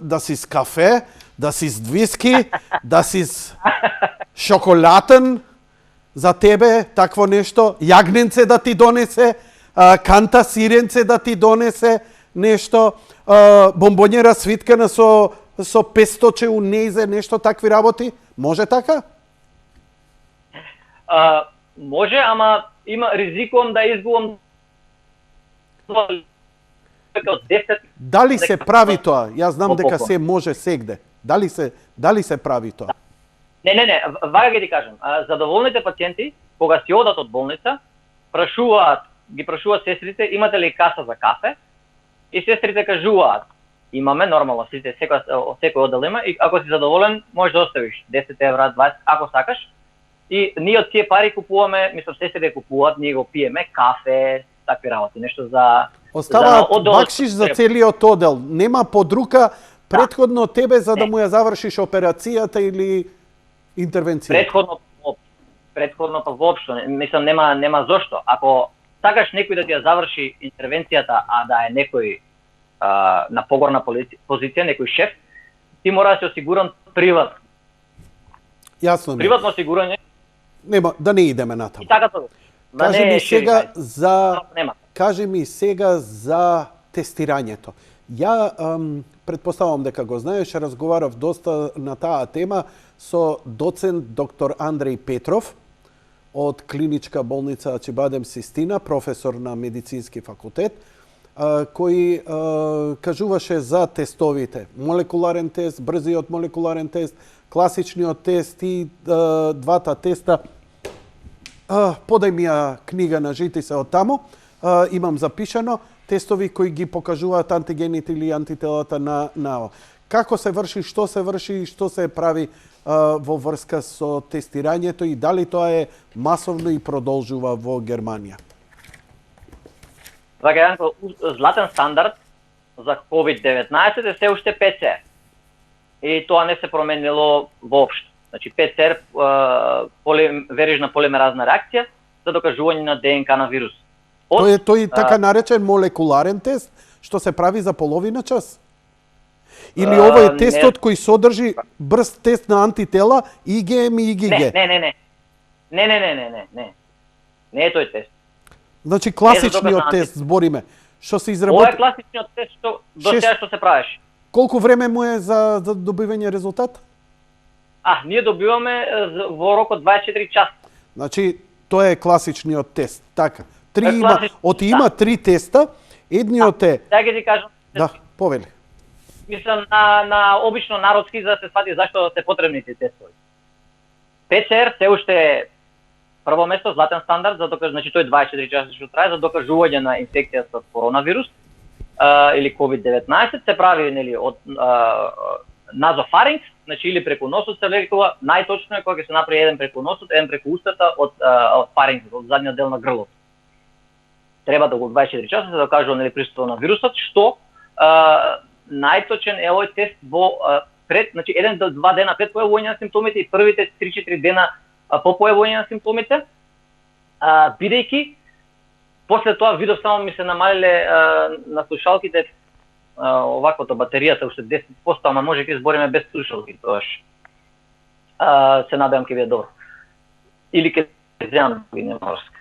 да си с кафе, да си с виски, да си с шоколатен за тебе, такво нешто, јагненце да ти донесе, канта сиренце да ти донесе нешто, бомбонјера свиткана со 500 чеунезе, нешто такви работи? Може така? Може, ама има ризикувам да изгубам. Дали се прави тоа? Јас знам дека се може сегде. Дали се прави тоа? Не, вака ќе ти кажам. Задоволните пациенти, кога си одат од болница, ги прашуваат сестрите, имате ли каса за кафе? И сестрите кажуваат, имаме, нормално, секој оддел има, и ако си задоволен, можеш да оставиш 10 евра, 20, ако сакаш. И ние од тие пари купуваме, мислам, сестрите купуваат, ние го пиеме, кафе, такви работи, нешто за... Оставаат бакшиш за целиот оддел. Нема подрука претходно тебе за да му ја завршиш операцијата или интервенцијата? Предходно па воопшто. Мислам, нема зошто. Ако сакаш некој да ти ја заврши интервенцијата, а да е некој на погорна позиција, некој шеф, ти мора да си осигуран приватно. Јасно ми. Приватно осигурање. Нема, да не идеме натаму. И така тоа. Кажи ми сега за тестирањето. Ја претпоставам дека го знаеш, разговарав доста на таа тема со доцент доктор Андреј Петров од клиничка болница Ачибадем Систина, професор на медицински факултет, кој кажуваше за тестовите. Молекуларен тест, брзиот молекуларен тест, класичниот тест и двата теста. Подај ми ја книга на Житисе од таму. Имам запишано тестови кои ги покажуваат антигените или антителата на како се врши, што се прави во врска со тестирањето и дали тоа е масовно и продолжува во Германија. Вака еден златен стандард за COVID-19 е се уште ПЦР. И тоа не се променило воопшто. Значи ПЦР, верижна полимеразна реакција за докажување на ДНК на вирус. Тој така наречен молекуларен тест, што се прави за половина час? Или ова е тестот кој содржи брз тест на антитела, IgM и IgG? Не. Не е тој тест. Значи класичниот тест збориме. Што се изработи? Ова е класичниот тест што до сега што се правеше. Колку време му е за добивање резултат? Ние добиваме во рок од 24 часа. Значи тоа е класичниот тест, така. Има три теста, едниот е... Сега ќе ти кажам. Да, повели. мислам на обично народски, за да се свати зашто се потребни тие тестови. ПЦР се уште е прво место златен стандард за значи тој 24 часа што трае за докажување на инфекција со коронавирус или COVID-19 се прави нели од назофарингс, значи или преку носот се лекува, најточно е кога ќе се направи еден преку носот, еден преку устата од фарингс, од задниот дел на грлото. Треба да го 24 часа се докажува нели присуство на вирусот, што најточен е овој тест во пред, значи 1 до 2 дена пред појавување на симптомите и првите 3-4 дена по појавување на симптомите, бидејќи после тоа видов само ми се намалиле на слушалките оваквото батеријата уште 10%, ама може ќе збориме без слушалки тоаш. Се надевам ќе биде добро. Или ќе земам винеморска.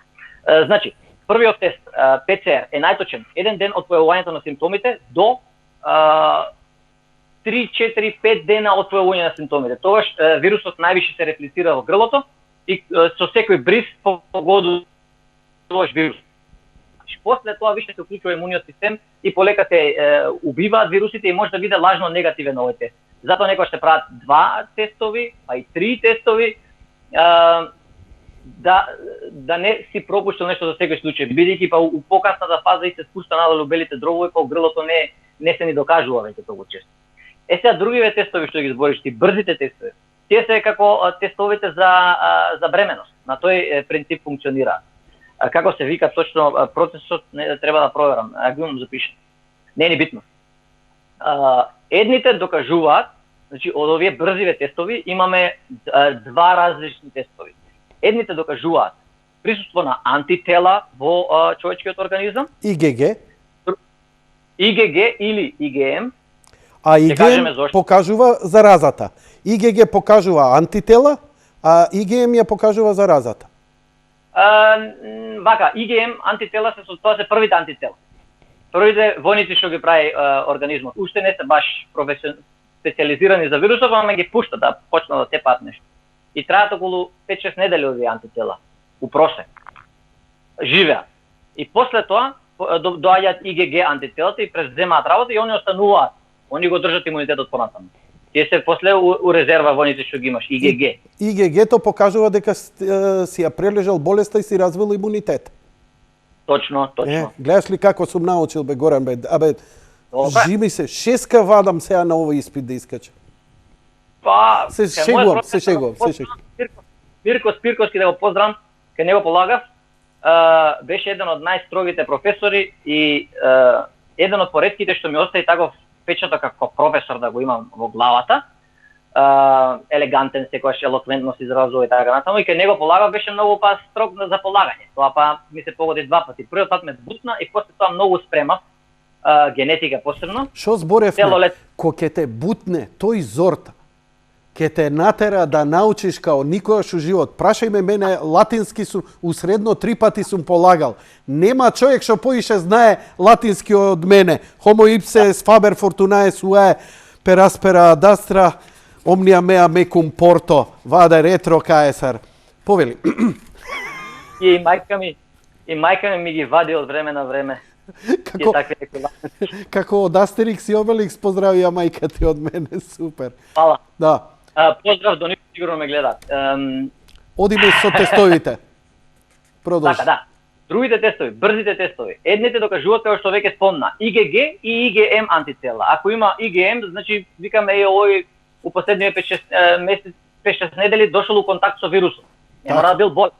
Значи, првиот тест ПЦР е најточен еден ден од појавувањето на симптомите до 3-4-5 дена од појавување на симптомите. Тогаш вирусот највише се реплицира во грлото и со секој бриз погодуваш вирус. После тоа више се уклучува имуниот систем и полека се убиваат вирусите и може да биде лажно негативен овој тест. Затоа некогаш се прават 2 тестови, па и 3 тестови, да не си пропуштил нешто за секој случај, бидејќи па у покасната фаза и се спушта надолу белите дробови, па грлото не се ни докажува веќе толку често. Сега другиве тестови што ги збориш ти, брзите тестови, тие се како тестовите за бременост. На тој принцип функционираат. Како се вика точно процесот, не треба да проверам, го имам запишено. Не е ни битно. Едните докажуваат, значи од овие брзиве тестови имаме 2 различни тестови. Едните докажуваат присуство на антитела во човечкиот организам. ИГГ. ИГГ или ИГМ. А ИГМ покажува заразата. ИГГ покажува антитела, а ИГМ ја покажува заразата. Вака, ИГМ антитела тоа се првите антитела. Првите војници што ги прави организмот. Уште не се баш специализирани за вирусот, ама ги пушта да почнат да тепаат нешто. И траат околу 5-6 недели овие антитела. У просек. Живеат. И после тоа доаѓаат ИГГ антителата и преземаат работа и они остануваат. Они го држат имунитетот понатаму. Тие се после у резерва војници што ги имаш, ИГГ. ИГГ-то покажува дека си ја прележал болеста и си развил имунитет. Точно. Гледаш ли како сум научил, бе, Горан, бе? Абе, жими се, 6 вадам сега на овој испит да искача. Па, се шегувам. Мирко Спирковски, да го поздравам, кај него полагав, беше еден од најстрогите професори и еден од поредките што ми остави таков печаток како професор да го имам во главата. Елегантен, секогаш елоквентно се изразува и така натаму, и кај него полагав беше многу строг за полагање. Тоа па ми се погоди 2 пати. Првиот пат ме бутна и после тоа многу спремав, генетика посебно. Што зборевме? Ко ќе те бутне тој зорта, ќе те натера да научиш као никогаш у живот. Прашај ме мене, латински сум у средно 3 пати сум полагал. Нема човек што поише знае латински од мене. Homo ipse faber fortunae suae per aspera ad astra omnia mea mecum porto vada retro caesar. Повели. И мајка ми ги вади од време на време. Како од Астерикс и Обеликс поздравија мајка ти од мене, супер. Фала. Да. Поздрав до нив, сигурно ме гледаат. Одиме со тестовите. Продолжи. Така, да. Другите тестови, брзите тестови, едните докажуваат како што веќе спомна, ИГГ и ИГМ антитела. Ако има ИГМ, значи викаме овој у последниве 5-6 недели дошол у контакт со вирусот. Не мора да бил болен.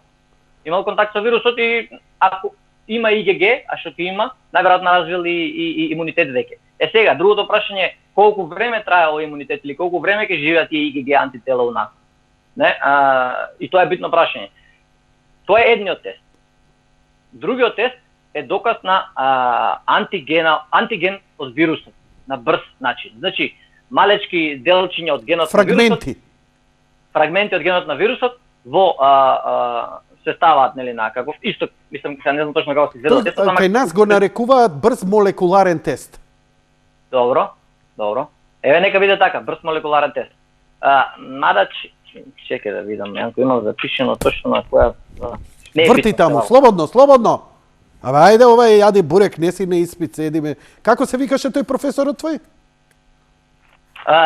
Имал контакт со вирусот и ако има ИГГ, а што ќе има, најверојатно развил и имунитет веќе. Сега, другото прашање е колку време трае овој имунитет или колку време ќе живеат тие ИГГ антитела у нас. Не? И тоа е битно прашање. Тоа е едниот тест. Другиот тест е доказ на антиген од вирусот, на брз начин. Значи, малечки делчиња од генот на вирусот. Фрагменти од генот на вирусот во се ставаат нели на каков исто, мислам, не знам точно како се изгледа тестот, ама кај нас го нарекуваат брз молекуларен тест. Добро. Еве нека биде така, брз молекуларен тест. Мада чекај да видам, ако имам запишено точно на која врти таму, слободно. Абе, ајде, јади бурек, не си на испит, седиме. Како се викаше тој професорот твој?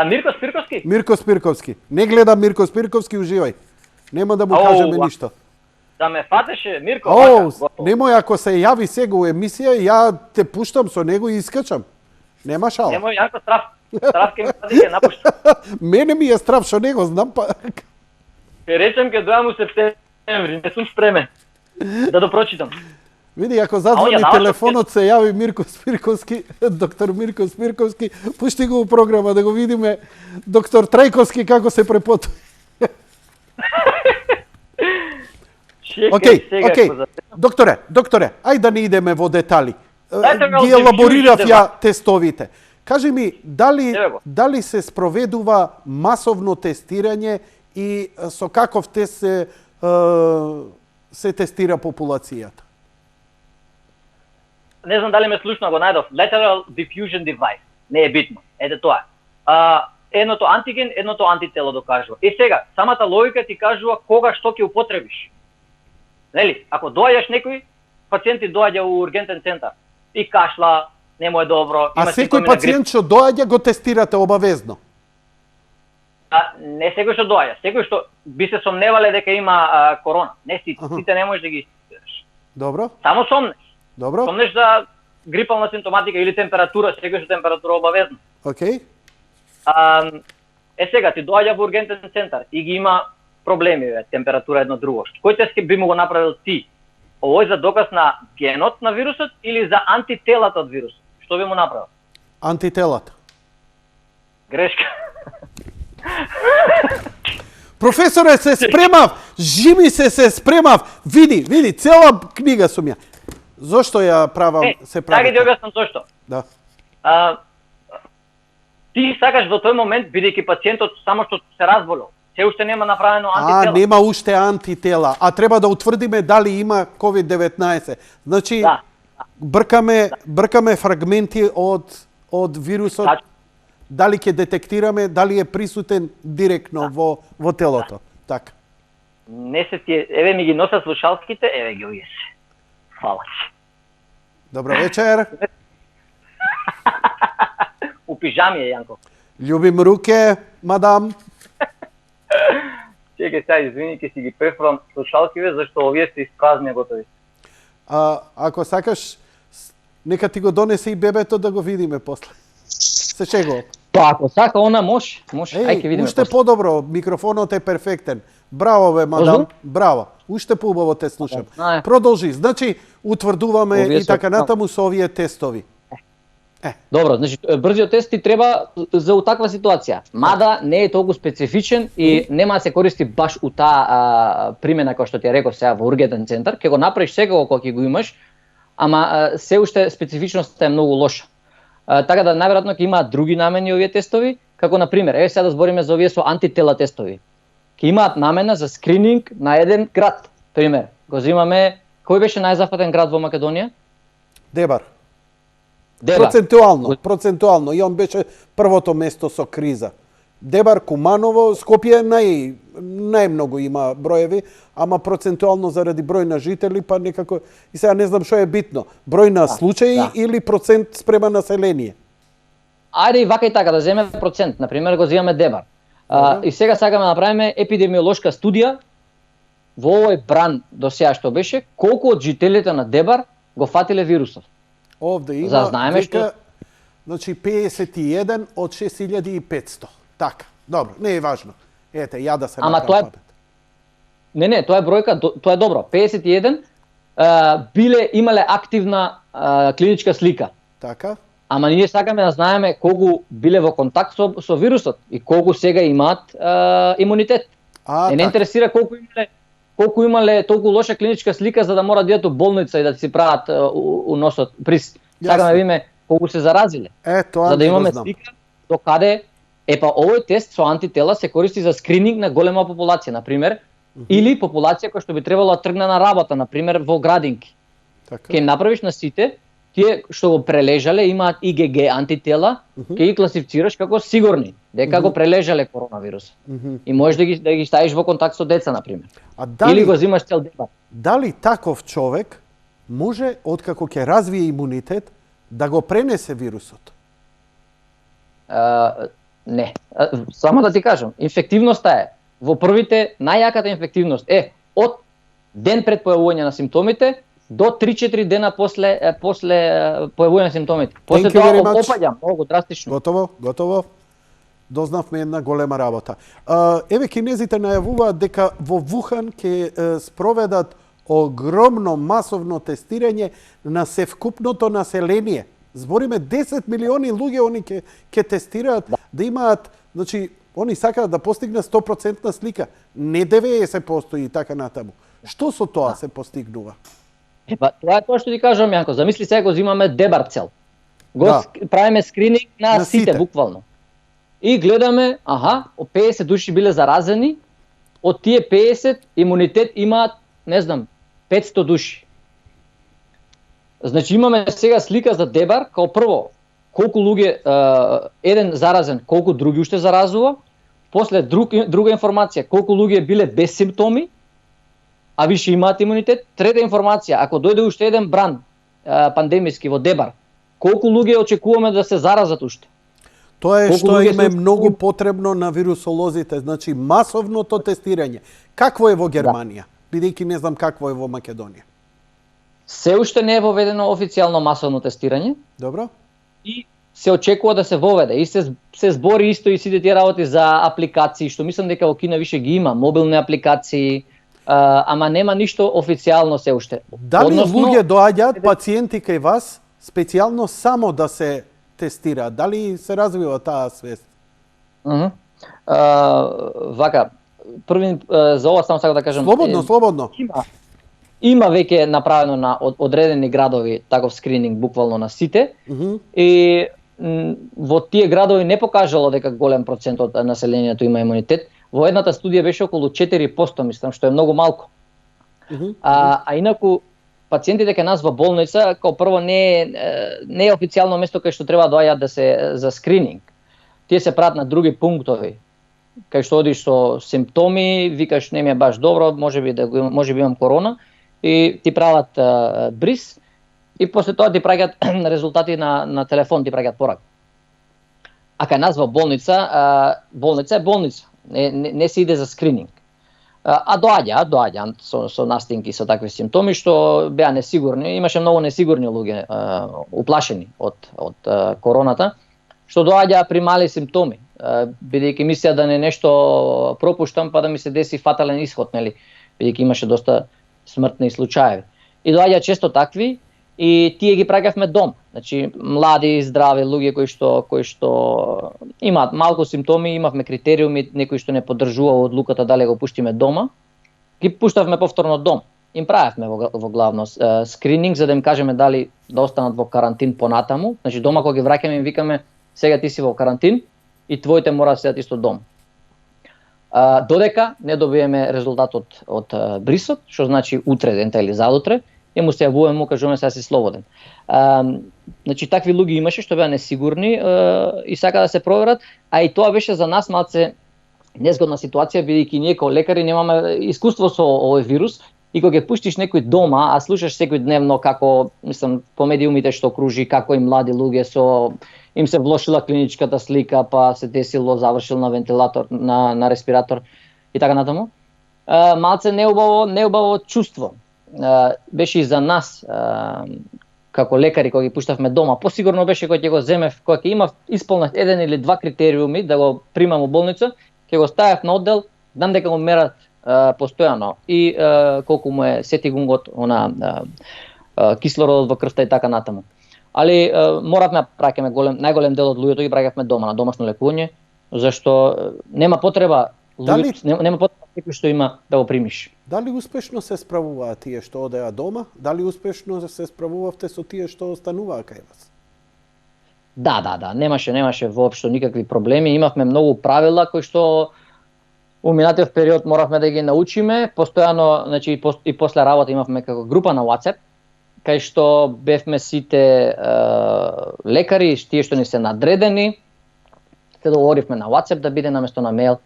Мирко Спирковски? Мирко Спирковски. Не гледам Мирко Спирковски, уживај. Нема да му кажеме ништо. Да ме фатеше, Мирко, немој ако се јави сега у емисија, ја те пуштам со него и искачам. Нема шала. Немој, Јанко, страв ке ми пади ке напушта. Мене ми е страв што него знам па. Ке речем ке дојам у септември, не сум спремен да допрочитам. Види, ако зазвони телефонот се јави Мирко Спирковски, доктор Мирко Спирковски, пушти го у програма да го видиме доктор Трајковски како се препотува. Океј. Докторе, ај да не идеме во детали. Ги елаборирав ја тестовите. Кажи ми, дали се спроведува масовно тестирање и со каков тест се тестира популацијата? Не знам дали ме слушна, го најдов. Lateral diffusion device. Не е битно. Ете тоа. Едното антиген, едното антитело докажува. И сега, самата логика ти кажува кога што ќе употребиш. Нели? Ако доаѓаш некој, пациенти доаѓа у ургентен центар и кашла, не му е добро. А секој пациент што доаѓа го тестирате обавезно? Не секој што доаѓа, секој што би се сомневале дека има корона. Не сите не можеш да ги тестираш. Добро. Само сомнеш. Добро. Сомнеш за грипална симптоматика или температура, секој што температура обавезно. Океј. Сега ти доаѓа во ургентен центар и ги има проблеми, температура едно друго. Кој тест би му го направил ти? Овој за доказ на генот на вирусот или за антителата од вирусот? Што би му направил? Антителата. Грешка. Професоре, се спремав! Жими се спремав! Види, цела книга сум ја. Зошто ја правам, се прави? Така ти објаснам зошто. Да. Ти сакаш во тој момент, бидејќи пациентот само што се разболел, се уште нема направено антитела. Нема уште антитела, а треба да утврдиме дали има COVID-19. Значи, бркаме фрагменти од вирусот, дали ќе детектираме, дали е присутен директно во телото. Така. Не се тие, еве ми ги носат слушалските, еве ги овие се. Фала. Добро вечер. У пижами е, Јанко. Љубим руке, мадам. Чекај сега, извини, ќе си ги префрам слушалкиве, зашто овие се испразни готови. Ако сакаш, нека ти го донесе и бебето да го видиме после. Се шегувам. Па ако сака она може. Ај ќе видиме. Уште подобро, микрофонот е перфектен. Браво бе, мадам. Браво. Уште поубаво те слушам. Продолжи. Значи, утврдуваме и така натаму со овие тестови. Добро, значи брзиот тест ти треба за таква ситуација. Мада не е толку специфичен и нема да се користи баш у таа примена кој што ти ја реков сега во ургентен центар, ќе го направиш секако кога ќе го имаш, ама се уште специфичноста е многу лоша. Така да најверојатно ќе имаат други намени овие тестови, како на пример, еве сега да збориме за овие со антитела тестови. Ќе имаат намена за скрининг на еден град, пример. Го земаме, кој беше најзафатен град во Македонија? Дебар. Процентуално, и он беше првото место со криза. Дебар, Куманово, Скопје најмногу има броеви, ама процентуално заради број на жители, па некако, и сега не знам што е битно, број на случаи или процент спрема население? Ајде и вака и така, да земеме процент, например, го земаме Дебар. И сега сакаме да направиме епидемиолошка студија во овој бран до сега што беше, колку од жителите на Дебар го фатиле вирусот. Овде има, вика, значи 51 од 6500. Така, добро, не е важно. Ете, ја да се направам памет. Не, тоа е бројка, тоа е добро. 51 имале активна клиничка слика. Така. Ама ние сакаме да знаеме колку биле во контакт со вирусот и колку сега имаат имунитет. Не интересира колку имале толку лоша клиничка слика за да мора да идат у болница и да си прават у носот приз. Сакаме да видиме колку се заразиле. За да имаме слика до каде овој тест со антитела се користи за скрининг на голема популација, на пример, или популација која што би требало да тргне на работа, на пример во градинки. Ќе направиш на сите тие што го прележале, имаат ИГГ антитела, ќе ги класифицираш како сигурни, дека го прележале коронавирус. И можеш да ги ставиш во контакт со деца, на пример. Или го земаш цел дебат. Дали таков човек може, откако ќе развие имунитет, да го пренесе вирусот? Не. Само да ти кажам, инфективноста е во првите, најјаката инфективност е од ден пред појавување на симптомите до 3-4 дена после појавување на симптомите. После тоа опаѓа многу драстично. Готово. Дознавме една голема работа. Еве, кинезите најавуваат дека во Вухан ќе спроведат огромно масовно тестирање на севкупното население. Збориме 10 милиони луѓе они ќе тестираат да имаат, значи они сакаат да постигнат 100% слика, не 90% и така натаму. Што со тоа се постигнува? Тоа е тоа што ти кажам, Јанко. Замисли сега го земаме дебар цел. Правиме скрининг на сите буквално. И гледаме, 50 души биле заразени, од тие 50 имунитет имаат, не знам, 500 души. Значи имаме сега слика за дебар, као прво, колку луѓе, еден заразен, колку други уште заразува, после друга информација, колку луѓе биле без симптоми, а више имаат имунитет. Трета информација, ако дојде уште еден бран пандемиски во дебар, колку луѓе очекуваме да се заразат уште? Тоа е што им е многу потребно на вирусолозите, значи масовното тестирање. Какво е во Германија? Бидејќи не знам какво е во Македонија. Се уште не е воведено официјално масовно тестирање. Добро. И се очекува да се воведе. И се збори исто и сите тие работи за апликации, што мислам дека во Кина више ги има, мобилни апликации, ама нема ништо официјално се уште. Дали луѓе доаѓаат пациенти кај вас специјално само да се тестира? Дали се развива таа свест? Вака, први за ова само сакам да кажам. Слободно. Има веќе направено на одредени градови таков скрининг буквално на сите. И во тие градови не покажало дека голем процент од населението има имунитет. Во едната студија беше околу 4%, мислам, што е многу малку. А инаку пациентите кај нас во болница, као прво не е официјално место кај што треба доаѓаат за скрининг. Тие се прават на други пунктови. Кај што одиш со симптоми, викаш не ми е баш добро, можеби имам корона, и ти прават бриз, и после тоа ти праќаат резултати на телефон, ти праќаат порака. А кај нас во болница е болница. Не се иде за скрининг. А доаѓа со настинки, со такви симптоми што беа несигурни. Имаше многу несигурни луѓе уплашени од короната, што доаѓа при мали симптоми, бидејќи мислеа да не нешто пропуштам, па да ми се деси фатален исход, нели? Бидејќи имаше доста смртни случаи. И доаѓа често такви, и тие ги праќавме дом. Значи млади, здрави луѓе кои што имаат малку симптоми, имавме критериуми, некои што не поддржува одлуката дали го пуштиме дома, ги пуштавме повторно дом. Им правевме во главно скрининг за да им кажеме дали да останат во карантин понатаму. Значи дома кога ги враќаме им викаме сега ти си во карантин и твоите мора да седат исто дом. Додека не добиеме резултат од брисот, што значи утре дента или задутре, и му се јавуваме, му кажуваме сега си слободен. Значи такви луѓе имаше што беа несигурни и сака да се проверат, а и тоа беше за нас малце незгодна ситуација, бидејќи ние како лекари немаме искуство со овој вирус и кога ќе пуштиш некој дома, а слушаш секојдневно како, мислам, по медиумите што кружи, како и млади луѓе им се влошила клиничката слика, па се десило, завршил на вентилатор, на респиратор и така натаму. Малце неубаво чувство. Беше и за нас како лекари кога ги пуштавме дома. Посигурно беше кога ќе го земев, кога ќе имав исполнет еден или два критериуми да го примам во болница, ќе го ставев на оддел, знам дека го мерат постојано и колку му е сетигунгот, кислородот во крвта и така натаму. Али моравме да праќаме најголем дел од луѓето ги праќавме дома на домашно лекување, зашто нема потреба нема потреба некој што има да го примиш. Дали успешно се справуваат тие што одеа дома? Дали успешно се справувавте со тие што остануваа кај вас? Да, немаше воопшто никакви проблеми. Имавме многу правила кои што у минатиот период моравме да ги научиме. Постојано, значи и после работа имавме како група на WhatsApp, кај што бевме сите лекари, тие што ни се надредени, се договоривме на WhatsApp да биде наместо на мејл.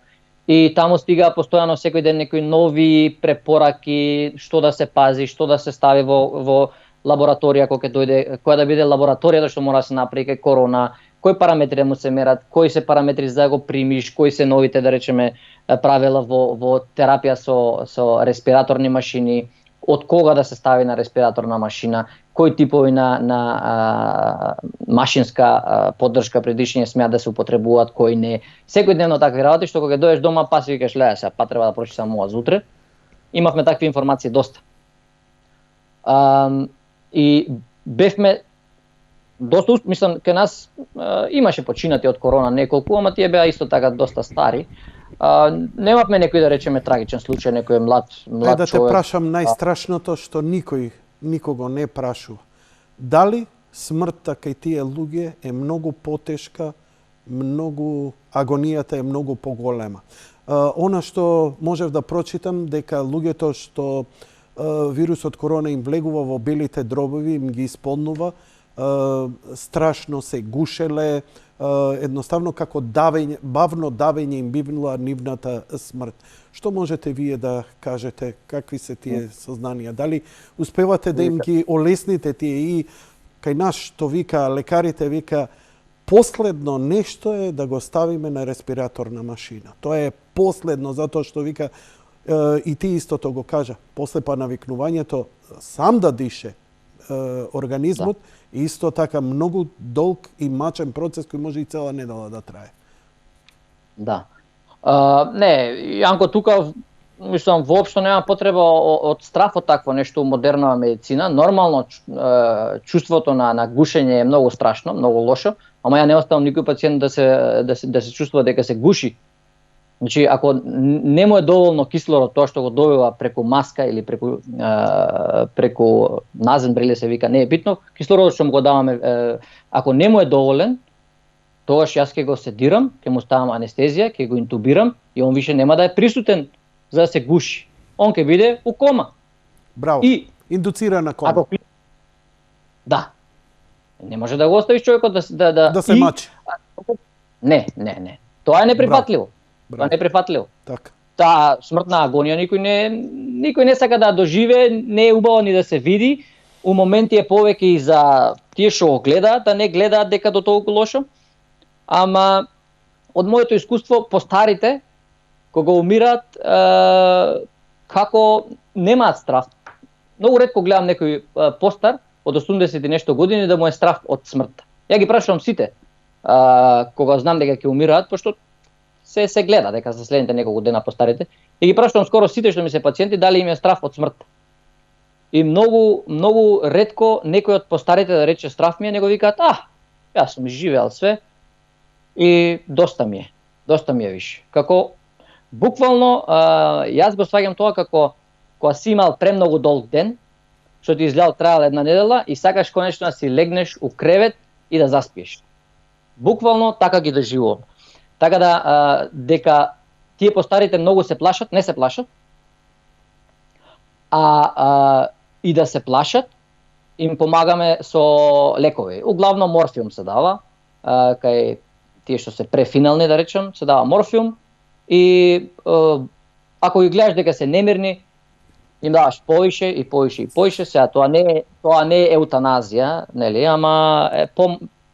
И таму стига постојано секој ден некои нови препораки, што да се пази, што да се стави во лабораторија, која да биде лабораторијата што мора да се направи кај корона, кои параметри му се мерат, кои се параметри за да го примиш, кои се новите, да речеме, правила во терапија со респираторни машини, од кога да се стави на респираторна машина, кои типови на машинска поддршка при дишење смеат да се употребуваат, кои не. Секојдневно такви работи, што кога дојдеш дома, па си викаш, леја сега, па треба да прочитам ова за утре. Имавме такви информации доста. И бевме доста, мислам, кај нас имаше починати од корона неколку, ама тие беа исто така доста стари. Немавме некој, да речеме, трагичен случај, некој млад да човек. те прашам најстрашното што никого не прашува. Дали смртта кај тие луѓе е многу потешка, агонијата е многу поголема. Она што можев да прочитам, дека луѓето што вирусот корона им влегува во белите дробови, им ги исполнува, страшно се гушеле, едноставно како давење, бавно давење им бивнала нивната смрт. Што можете вие да кажете, какви се тие сознанија? Дали успевате да им ги олесните тие и кај нас што вика лекарите, вика последно нешто е да го ставиме на респираторна машина. Тоа е последно, затоа што вика и ти истото го кажа. После па навикнувањето сам да дише организмот, исто така многу долг и мачен процес кој може и цела недела да трае. Да. Не, Јанко, тука мислам воопшто нема потреба од страф од такво нешто у модерна медицина. Нормално чувството на гушење е многу страшно, многу лошо, ама ја не оставам никој пациент да се чувствува дека се гуши. Значи, ако не му е доволно кислород, тоа што го добива преку маска или преку назен бриле се вика, не е битно, кислородот што му го даваме, ако не му е доволен, тогаш јас ќе го седирам, ќе му ставам анестезија, ќе го интубирам и он више нема да е присутен за да се гуши. Он ќе биде у кома. Браво. И индуцирана кома. Да. Не може да го оставиш човекот да се мачи. Не. Тоа е неприфатливо. Тоа е неприфатливо. Така. Таа смртна агонија никој не сака да доживее, не е убаво ни да се види. У моменти е повеќе и за тие што го гледаат, да не гледаат дека до толку лошо. Ама од моето искуство, постарите кога умираат, како немаат страф. Многу ретко гледам некој постар од 80 и нешто години да му е страф од смртта. Ја ги прашувам сите кога знам дека ќе умираат, пошто се гледа дека за следните неколку дена постарите. И ги прашувам скоро сите што ми се пациенти дали им е страф од смртта. И многу ретко некој од постарите да рече страф ми е, него викаат: јас сум живеал све и доста ми е више. Како буквално јас го сваѓам тоа како кога си имал премногу долг ден, што ти изгледал траел една недела и сакаш конечно да си легнеш у кревет и да заспиеш. Буквално така ги доживувам. Така да дека тие постарите многу се плашат, не се плашат. И да се плашат, им помагаме со лекови. Углавно морфиум се дава, кај тие што се префинални, да речем, се дава морфиум и ако ги гледаш дека се немирни, им даваш повише и повише. Сега тоа не е еутаназија, нели, ама е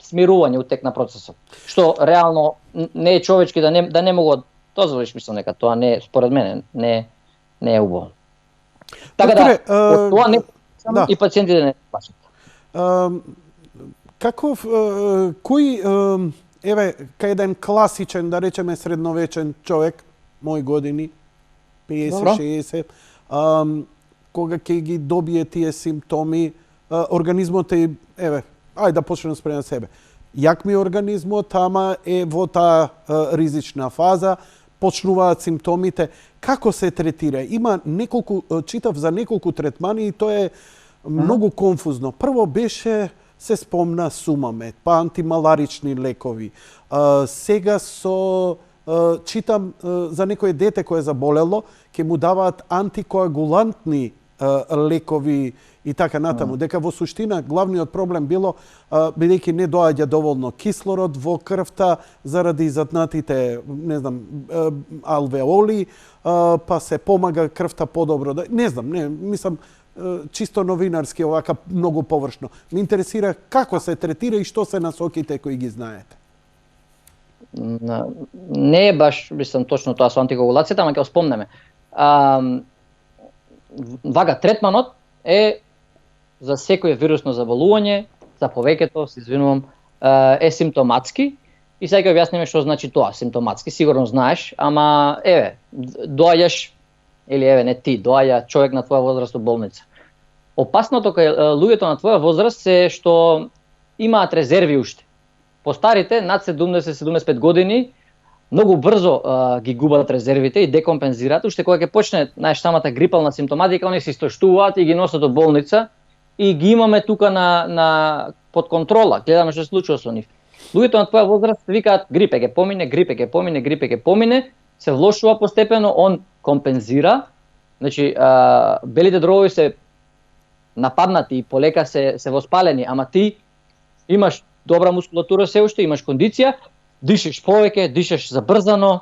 смирување у тек на процесот. Што реално не е човечки да не могу дозволиш, мислам дека тоа не е, според мене не е убаво. Така да, од тоа не и пациентите не плашат. Каков кој кај еден класичен, да речеме средновечен човек, мои години 50-60, кога ќе ги добие тие симптоми, организмот е, ајде да почнем спрема себе. Јак ми организмот, ама е во таа ризична фаза, почнуваат симптомите. Како се третира? Има читав за неколку третмани и тоа е многу конфузно. Прво беше, се спомна Сумамет, па антималарични лекови. Сега читам за некое дете кое е заболело, ќе му даваат антикоагулантни лекови и така натаму. Дека во суштина главниот проблем било бидејќи не доаѓа доволно кислород во крвта заради затнатите, не знам, алвеоли, па се помага крвта подобро. Не знам, мислам, чисто новинарски, овака многу површно. Ме интересира како се третира и што се насоките кои ги знаете. Не е баш, мислам, точно тоа со антикоагулацијата, ама ќе го спомнеме. Вака, третманот е за секој вирусно заболување, за повеќето, се извинувам, е симптоматски. И сега ќе објасниме што значи тоа, симптоматски. Сигурно знаеш, ама доаѓаш, или не ти, доаѓа човек на твоја возраст у болница. Опасното кај луѓето на твоја возраст е што имаат резерви уште. Постарите, над 70-75 години, многу брзо ги губат резервите и декомпензираат. Уште кога ќе почне, знаеш, самата грипална симптоматика, они се истоштуваат и ги носат до болница и ги имаме тука под контрола. Гледаме што се случува со нив. Луѓето на твоја возраст викаат грипе ќе помине, грипе ќе помине, грипе ќе помине, се влошува постепено, он компензира. Значи, белите дробови се нападнати и полека се воспалени, ама ти имаш добра мускулатура се уште, имаш кондиција, дишеш повеќе, дишеш забрзано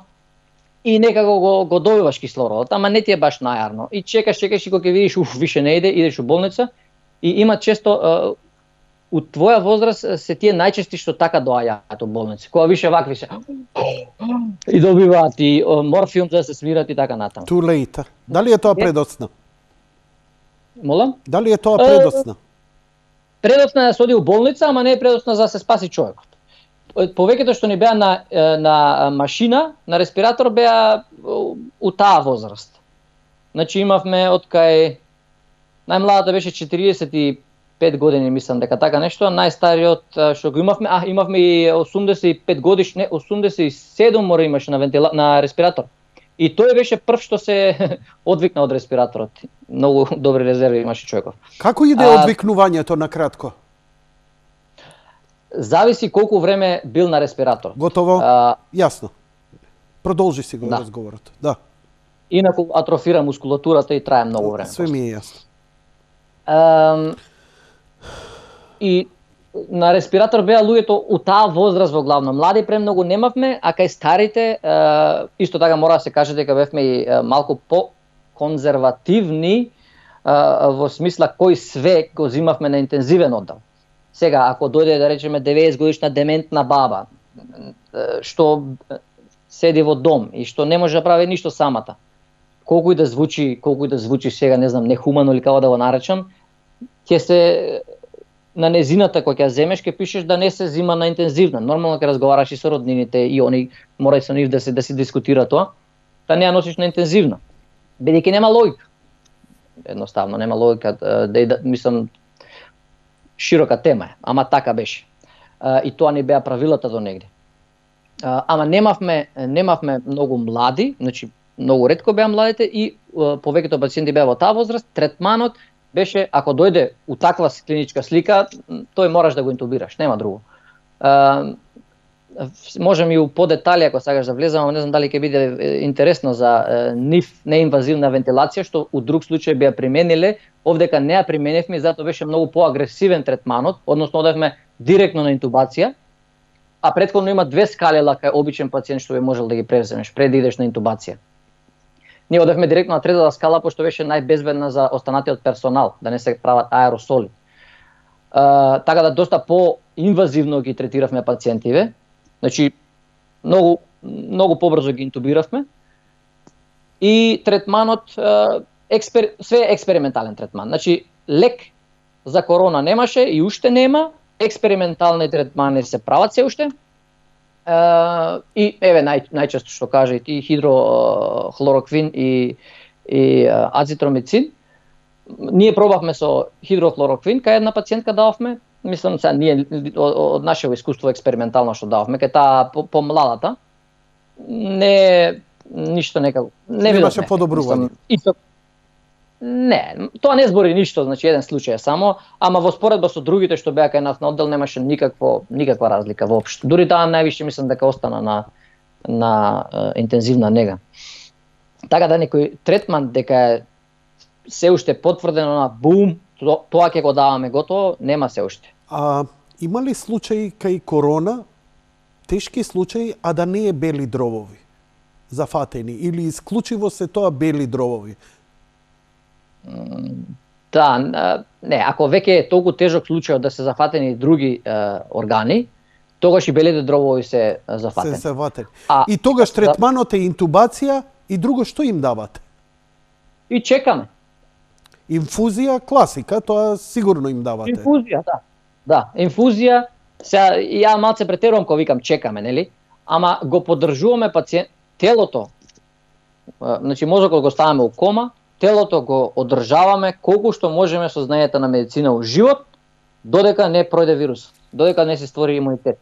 и некако го добиваш кислородот, ама не ти е баш најарно. И чекаш и кога ќе видиш, више не иде, идеш у болница и има често у твоја возраст се тие најчести што така доаѓаат у болници. Кога више вакви се и добиваат и морфиум за да се смират и така натаму. Too late. Дали е тоа предоцна? Молам? Дали е тоа предоцна? Предоцна е да се оди у болница, ама не е предоцна за да се спаси човекот. Повеќето што ни беа на машина, на респиратор беа у таа возраст. Значи имавме од кај најмладата беше 45 години, мислам дека така нешто, најстариот што го имавме, имавме и 85 годишни, 87 мора имаше на респиратор. И тој беше прв што се одвикна од респираторот. Многу добри резерви имаше човеков. Како иде одвикнувањето на кратко? Зависи колку време бил на респиратор. Готово? Јасно. Продолжи си го разговорот. Да. Инаку атрофира мускулатурата и трае многу време. Све ми е јасно. И на респиратор беа луѓето у таа возраст во главно. Млади премногу немавме, а кај старите исто така мора да се каже дека бевме и малку по-конзервативни во смисла кој све го зимавме на интензивен оддел. Сега, ако дојде да речеме 90 годишна дементна баба, што седи во дом и што не може да прави ништо самата, колку и да звучи сега, не знам, нехумано или како да го наречам, ќе се на незината која ќе земеш, ќе пишеш да не се зима на интензивна. Нормално ќе разговараш и со роднините и они мора и со нив да се дискутира тоа, да не ја носиш на интензивна. Бидејќи нема логика. Едноставно нема логика, мислам, широка тема е, ама така беше. И тоа не беа правилата до негде. Ама немавме многу млади, значи многу ретко беа младите и повеќето пациенти беа во таа возраст. Третманот беше, ако дојде у таква клиничка слика, тој мораш да го интубираш, нема друго. Можем и у подетали ако сакаш да влезам, не знам дали ќе биде интересно за неинвазивна вентилација, што у друг случај би ја примениле, овдека не ја применивме, затоа беше многу поагресивен третманот, односно одевме директно на интубација, а претходно има 2 скалела кај обичен пациент што би можел да ги преземеш пред да идеш на интубација. Ние одевме директно на третата скала, пошто беше најбезбедна за останатиот персонал, да не се прават аеросоли. Така да доста по-инвазивно ги третиравме пациентиве, значи многу побрзо ги интубиравме. И третманот, све е експериментален третман. Значи, лек за корона немаше и уште нема, експериментални третмани се прават се уште. И најчесто што кажа и хидрохлороквин и азитромицин. Ние пробавме со хидрохлороквин, кај една пациентка дававме, мислам сега ние од нашето искуство експериментално што дававме, кај таа помладата, не ништо некако. Не немаше подобрување. Не, тоа не збори ништо, значи еден случај само, ама во споредба со другите што беа кај нас на оддел немаше никаква разлика воопшто. Дури таа највише мислам дека остана на интензивна нега. Така да некој третман дека е се уште потврдено на бум, тоа ќе го даваме готово, нема се уште. Има ли случаи кај корона, тешки случаи, а да не е бели дробови зафатени или исклучиво се тоа бели дробови? Да, не, ако веќе е толку тежок случај да се зафатени други органи, тогаш и белите дробови се зафатени. Се ватени. И тогаш третманот е интубација и друго што им давате? И чекаме. Инфузија, класика, тоа сигурно им давате. Инфузија, да. Да, инфузија, сега ја малце претерувам кога викам чекаме, нели? Ама го поддржуваме пациент, телото, значи мозокот го ставаме у кома, телото го одржаваме колку што можеме со знањата на медицина у живот, додека не пројде вирус, додека не се створи имунитет.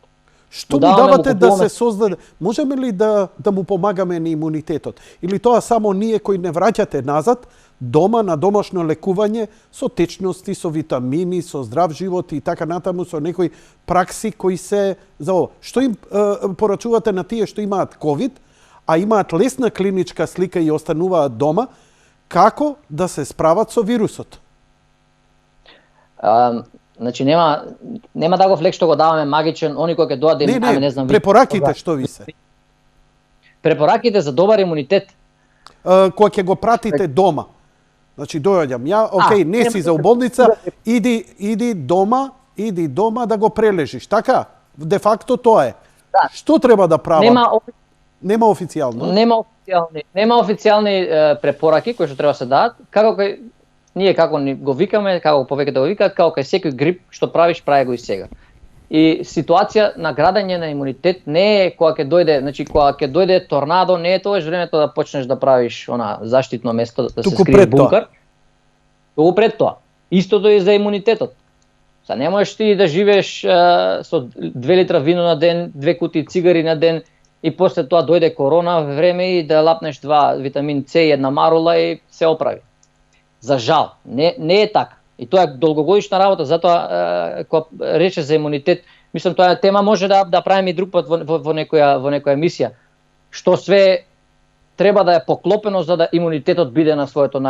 Што му давате да се создаде? Можеме ли да му помагаме на имунитетот? Или тоа само ние кои не враќате назад, дома на домашно лекување, со течности, со витамини, со здрав живот и така натаму, со некои пракси кои се за ова. Што им порачувате на тие што имаат ковид, а имаат лесна клиничка слика и остануваат дома, како да се справат со вирусот? Значи нема таков лек што го даваме магичен, они кои ќе доаде не знам. Препораките што ви се? Препораките за добар имунитет. Кога ќе го пратите дома. Значи доаѓам ја, окей, не си за болница, иди дома да го прележиш, така? Де факто тоа е. Да. Што треба да правам? Нема официјално. Нема официјални препораки кои што треба се дадат, ние како го викаме, како повеќе го викаат, како кај секој грип што правиш, прави го и сега. И ситуација на градење на имунитет не е кога ќе дојде, значи кога ќе дојде торнадо, не е тоа времето да почнеш да правиш заштитно место, да се скриеш бункар. Туку пред тоа. Истото е за имунитетот. Са не можеш ти да живееш со 2 литра вино на ден, 2 кутии цигари на ден и после тоа дојде корона време и да лапнеш 2 витамин С и 1 марула и се оправи. За жал, не е така. И тоа е долгогодишна работа, затоа кога рече за имунитет, мислам тоа е тема може да правиме и друг пат во некоја емисија. Што све треба да е поклопено за да имунитетот биде на своето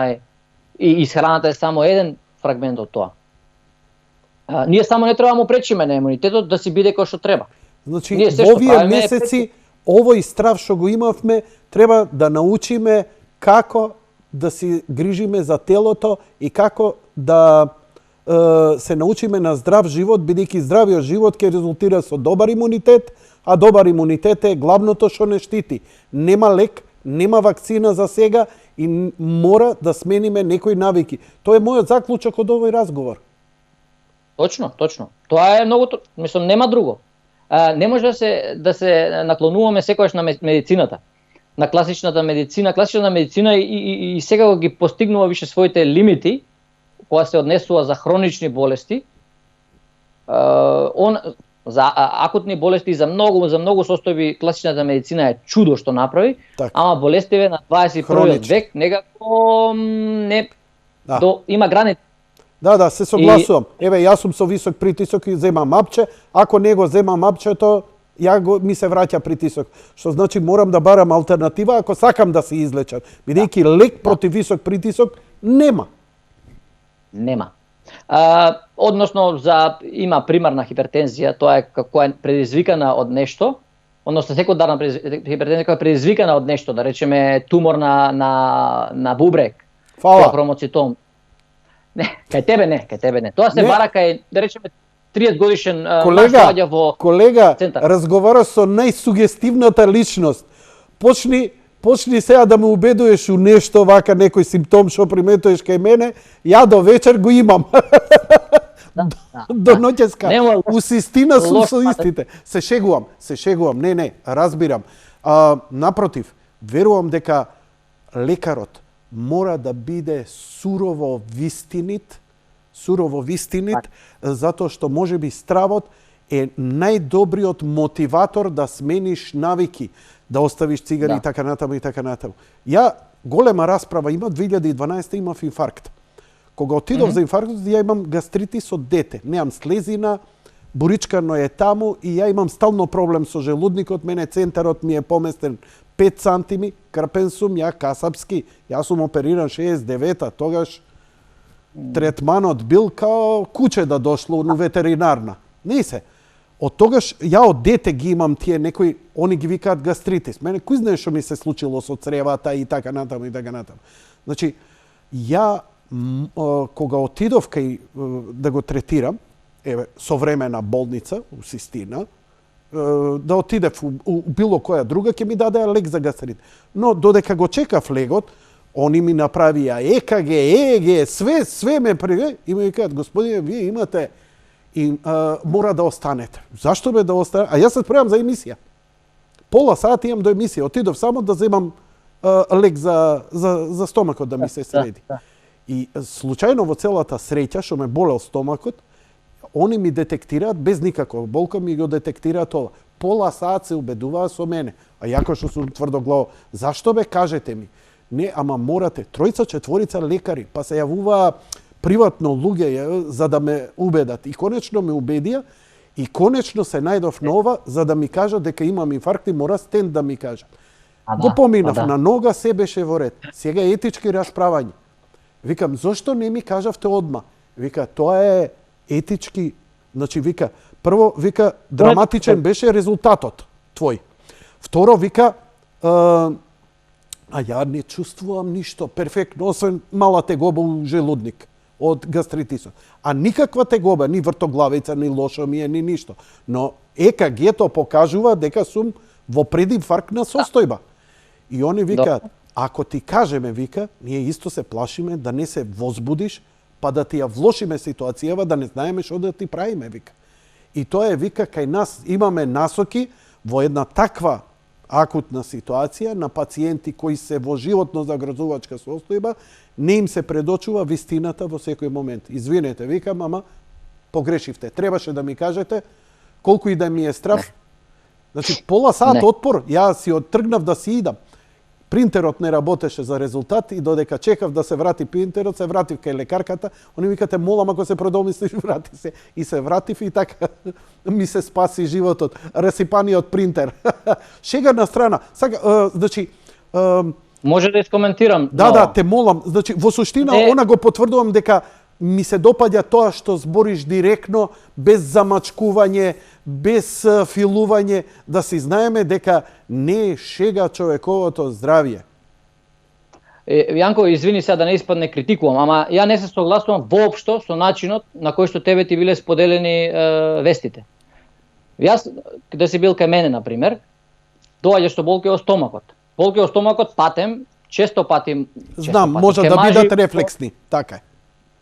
и исхраната е само еден фрагмент од тоа. Ние само не треба да му пречиме на имунитетот да си биде кој што треба. Значи, во овие месеци, овој страв што го имавме, треба да научиме како да си грижиме за телото и како да се научиме на здрав живот, бидејќи здравиот живот ќе резултира со добар имунитет, а добар имунитет е главното што не штити. Нема лек, нема вакцина за сега и мора да смениме некои навики. Тоа е мојот заклучок од овој разговор. Точно. Тоа е многу, мислам, нема друго. Не може да се наклонуваме секогаш на медицината. На класичната медицина и сега ги постигнува више своите лимити, кога се однесува за хронични болести, за акутни болести, за многу состојби класичната медицина е чудо што направи, ама болестиве на 21 век некако има граници. Да, се согласувам. Еве, јас сум со висок притисок и земам мапче, ако не го земам мапчето, ми се враќа притисок. Што значи морам да барам алтернатива ако сакам да се излечам. Бидејќи лек против висок притисок нема. Односно има примарна хипертензија, тоа е која е предизвикана од нешто, односно секундарна хипертензија која е предизвикана од нешто, да речеме тумор на бубрек, хромоцитом. Не, кај тебе не. Тоа се бара кај, да речеме, 30 годишен колега, разговара со најсугестивната личност. Почни сега да ме убедуваш у нешто, вака некој симптом што приметуваш кај мене, ја до вечер го имам. До ноќеска. Усистина сум со истите. Се шегувам. Не, разбирам. Напротив, верувам дека лекарот мора да биде сурово вистинит, затоа што можеби стравот е најдобриот мотиватор да смениш навики, да оставиш цигари и така натаму. Ја голема расправа има 2012 имав инфаркт. Кога отидов за инфаркт, ја имам гастритис од дете. Немам слезина, буричкано е таму и ја имам стално проблем со желудникот, мене центарот ми е поместен 5 сантими, крпен сум, ја касапски, јас сум опериран 69-та, тогаш третманот бил као куче да дошло на ветеринарна. Не се. Од тогаш, ја од дете ги имам тие некои, они ги викаат гастритис. Мене кој знае што ми се случило со цревата и така натаму. Значи, ја кога отидов кај да го третирам, современа болница у Систина, да отидев у било која друга, ќе ми даде лек за гастрит. Но додека го чекав легот, они ми направија ЕКГ, ЕЕГ, све ме прегледа и ми кажат, господине, вие имате и мора да останете. Зашто бе да остане? А јас се спремам за емисија. Пола сат имам до емисија. Отидов само да земам лек за стомакот да ми се среди. И случајно во целата среќа, што ме болел стомакот, они ми детектираат без никаква болка, ми го детектираат ова. Пола сат се убедуваа со мене. А јако што сум тврдоглаво, зашто бе, кажете ми? Не, ама морате. Тројца, четворица лекари, па се јавуваа приватно луѓе за да ме убедат. И конечно ме убедија и конечно се најдов нова за да ми кажат дека имам инфаркт и мора стенд да ми кажат. Го поминав на нога, се беше во ред. Сега етички расправање. Викам, зошто не ми кажавте одма? Вика, тоа е етички, значи вика, прво вика драматичен беше резултатот твој. Второ вика, а ја не чувствувам ништо, перфектно, освен мала тегоба у желудник од гастритисот. А никаква тегоба, ни вртоглавица, ни лошо ми е, ни ништо. Но ЕКГ-то покажува дека сум во прединфарктна состојба. И они викаат, ако ти кажеме, вика, ние исто се плашиме да не се возбудиш, па да ти ја влошиме ситуацијава, да не знаеме што да ти правиме, вика. И тоа е, вика, кај нас имаме насоки во една таква акутна ситуација на пациенти кои се во животно загрозувачка состојба, не им се предочува вистината во секој момент. Извинете, викам, ама погрешивте. Требаше да ми кажете колку и да ми е страв. Значи, пола сат отпор, ја си оттргнав да си идам. Принтерот не работеше за резултат и додека чекав да се врати принтерот, се вратив кај лекарката. Они ми кате, молам ако се продомислиш, врати се. И се вратив и така ми се спаси животот. Ресипаниот принтер. Шега на страна. Сака, значи... Може да искоментирам. Да, те молам. Значи, во суштина, она го потврдувам дека ми се допаѓа тоа што збориш директно, без замачкување, без филување, да си знаеме дека не е шега човековото здравје. Јанко, извини сега да не испадне критикувам, ама ја не се согласувам воопшто со начинот на кој што тебе ти биле споделени вестите. Јас, да си бил кај мене, например, доаѓаш со болки од стомакот. Болки од стомакот патем, често пати... Знам, може да бидат рефлексни, така е.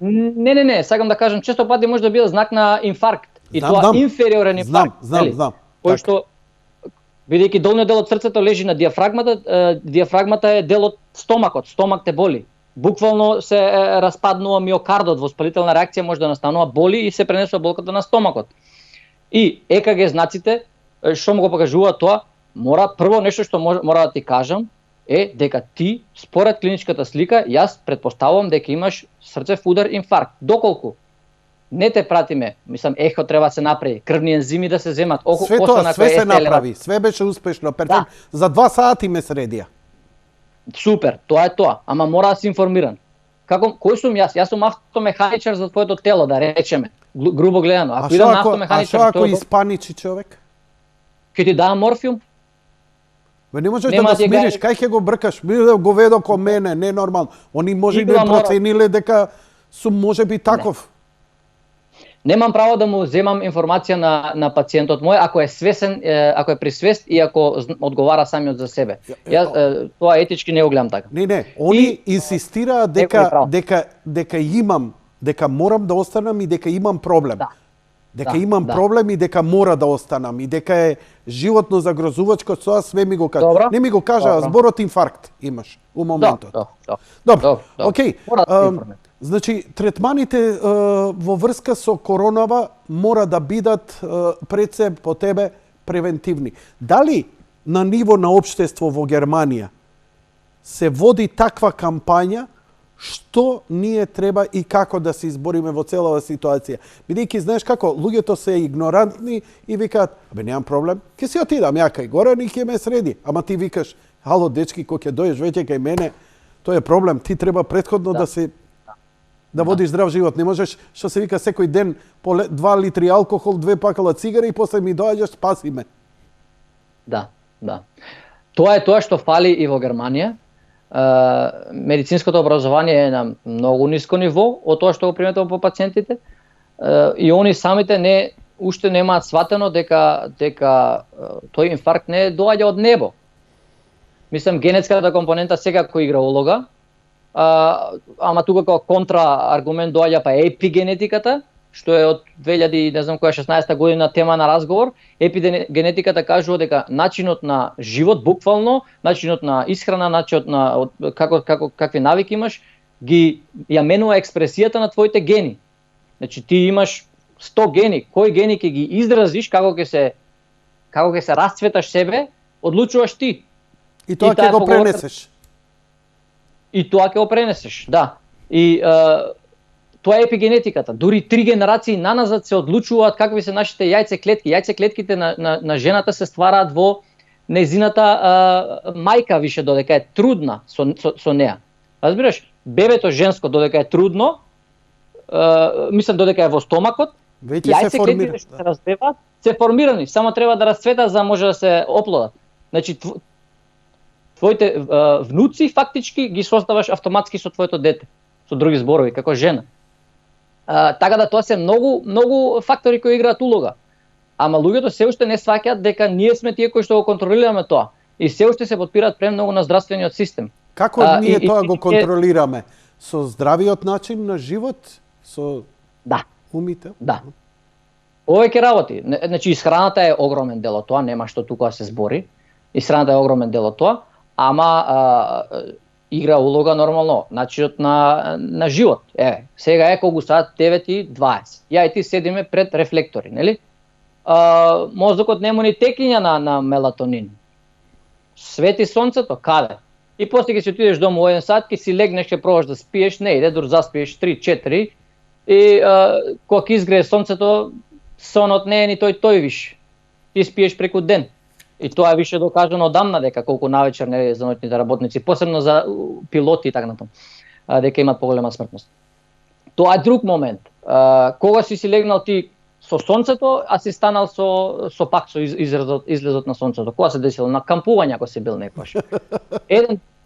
Не, сакам да кажам, често пати може да биде знак на инфаркт. И тоа инфериорен инфаркт. Знам. Кој што, бидејќи долниот дел од срцето лежи на диафрагмата, диафрагмата е дел од стомакот, стомак те боли. Буквално се распаднува миокардот, воспалителна реакција може да настанува, боли и се пренесува болката на стомакот. И ЕКГ знаците, што му го покажува тоа, прво нешто што мора да ти кажам, е дека ти, според клиничката слика, јас претпоставувам дека имаш срцев удар инфаркт. Доколку не те пратиме, мислам, ехо треба да се направи, крвни ензими да се земат, све се направи, све беше успешно, перфектно. Да. За 2 сати ме средија. Супер, тоа е тоа, ама мора да си информиран. Кој сум јас? Јас сум автомеханичар за твоето тело, да речеме, грубо гледано. А што ако испаничи човек? Ќе ти дам морфиум? Бе, не можеш да го смириш, кај ќе го бркаш? Го ведо ко мене, не нормално. Они може да процениле дека сум можеби таков. Немам право да му земам информација на пациентот мој ако е свесен, ако е при свест и ако одговара самиот за себе. Јас тоа етички не го гледам така. Не, они инсистираат дека имам, дека морам да останам и дека имам проблем. Дека имам проблем и дека мора да останам и дека е животно загрозувачко, тоа све ми го кажа. Не ми го кажа, зборот инфаркт имаш у моментот. Добро. Океј. Значи, третманите во врска со коронава мора да бидат пред се по тебе превентивни. Дали на ниво на општество во Германија се води таква кампања што ние треба и како да се избориме во целава ситуација? Бидејќи знаеш како, луѓето се игнорантни и викаат, немам проблем, ќе си отидам ја кај Горан и ќе ме среди. Ама ти викаш, хало дечки, кога ќе дојдеш веќе кај мене, тоа е проблем, ти треба претходно да водиш здрав живот. Не можеш, што се вика, секој ден по 2 литри алкохол, 2 пакала цигари и после ми доаѓаш, спаси ме. Да. Тоа е тоа што фали и во Германија. медицинското образование е на многу ниско ниво од тоа што го приметува по пациентите, и они самите уште немаат сватено дека тој инфаркт не доаѓа од небо. Мислам, генетската компонента секако игра улога, ама тука како контра аргумент доаѓа па епигенетиката, што е од 2016 година тема на разговор. Епигенетиката кажува дека начинот на живот, буквално, начинот на исхрана, начинот на какви навики имаш, ја менува експресијата на твоите гени. Значи ти имаш 100 гени, кои гени ќе ги изразиш, како ќе се расцветаш себе, одлучуваш ти. И тоа ќе го пренесеш. И тоа ќе го пренесеш, да. И тоа е епигенетиката. Дури 3 генерации наназад се одлучуваат какви се нашите јајцеклетки. Јајцеклетките на жената се ствараат во незината мајка више додека е трудна со неа. Разбираш? Бебето женско додека е трудно, мислам додека е во стомакот, јајцеклетките што се развиваат се формирани, само треба да расцветат за да може да се оплодат. Значи твоите внуци фактички ги создаваш автоматски со твоето дете, со други зборови, како жена. Така да тоа се многу фактори кои играат улога. Ама луѓето се уште не сваќаат дека ние сме тие кои што го контролираме тоа. И се уште се потпираат премногу на здравствениот систем. Како ние тоа го контролираме? Со здравиот начин на живот? Со умите? Да. Повеќе работи. Значи, исхраната е огромен дел од тоа, нема што тука се збори. Исхраната е огромен дел од тоа, ама игра улога нормално начинот на живот. Сега е колку саат 9:20. Ја и ти седиме пред рефлектори, нели? Мозокот нема ни текиња на мелатонин. Свети сонцето, каде? И после ќе си отидеш дома во 1 сат, ќе си легнеш, ќе пробаш да спиеш, не иде, дури заспиеш 3-4 и кога ќе изгрее сонцето, сонот не е ни тој виш. Ти спиеш преку ден. И тоа е више докажано одамна дека колку навечер не за ноќните работници, посебно за пилоти и така натаму, дека имаат поголема смртност. Тоа е друг момент. Кога си легнал ти со сонцето, а си станал со излезот на сонцето. Кога се десило на кампување ако си бил некош.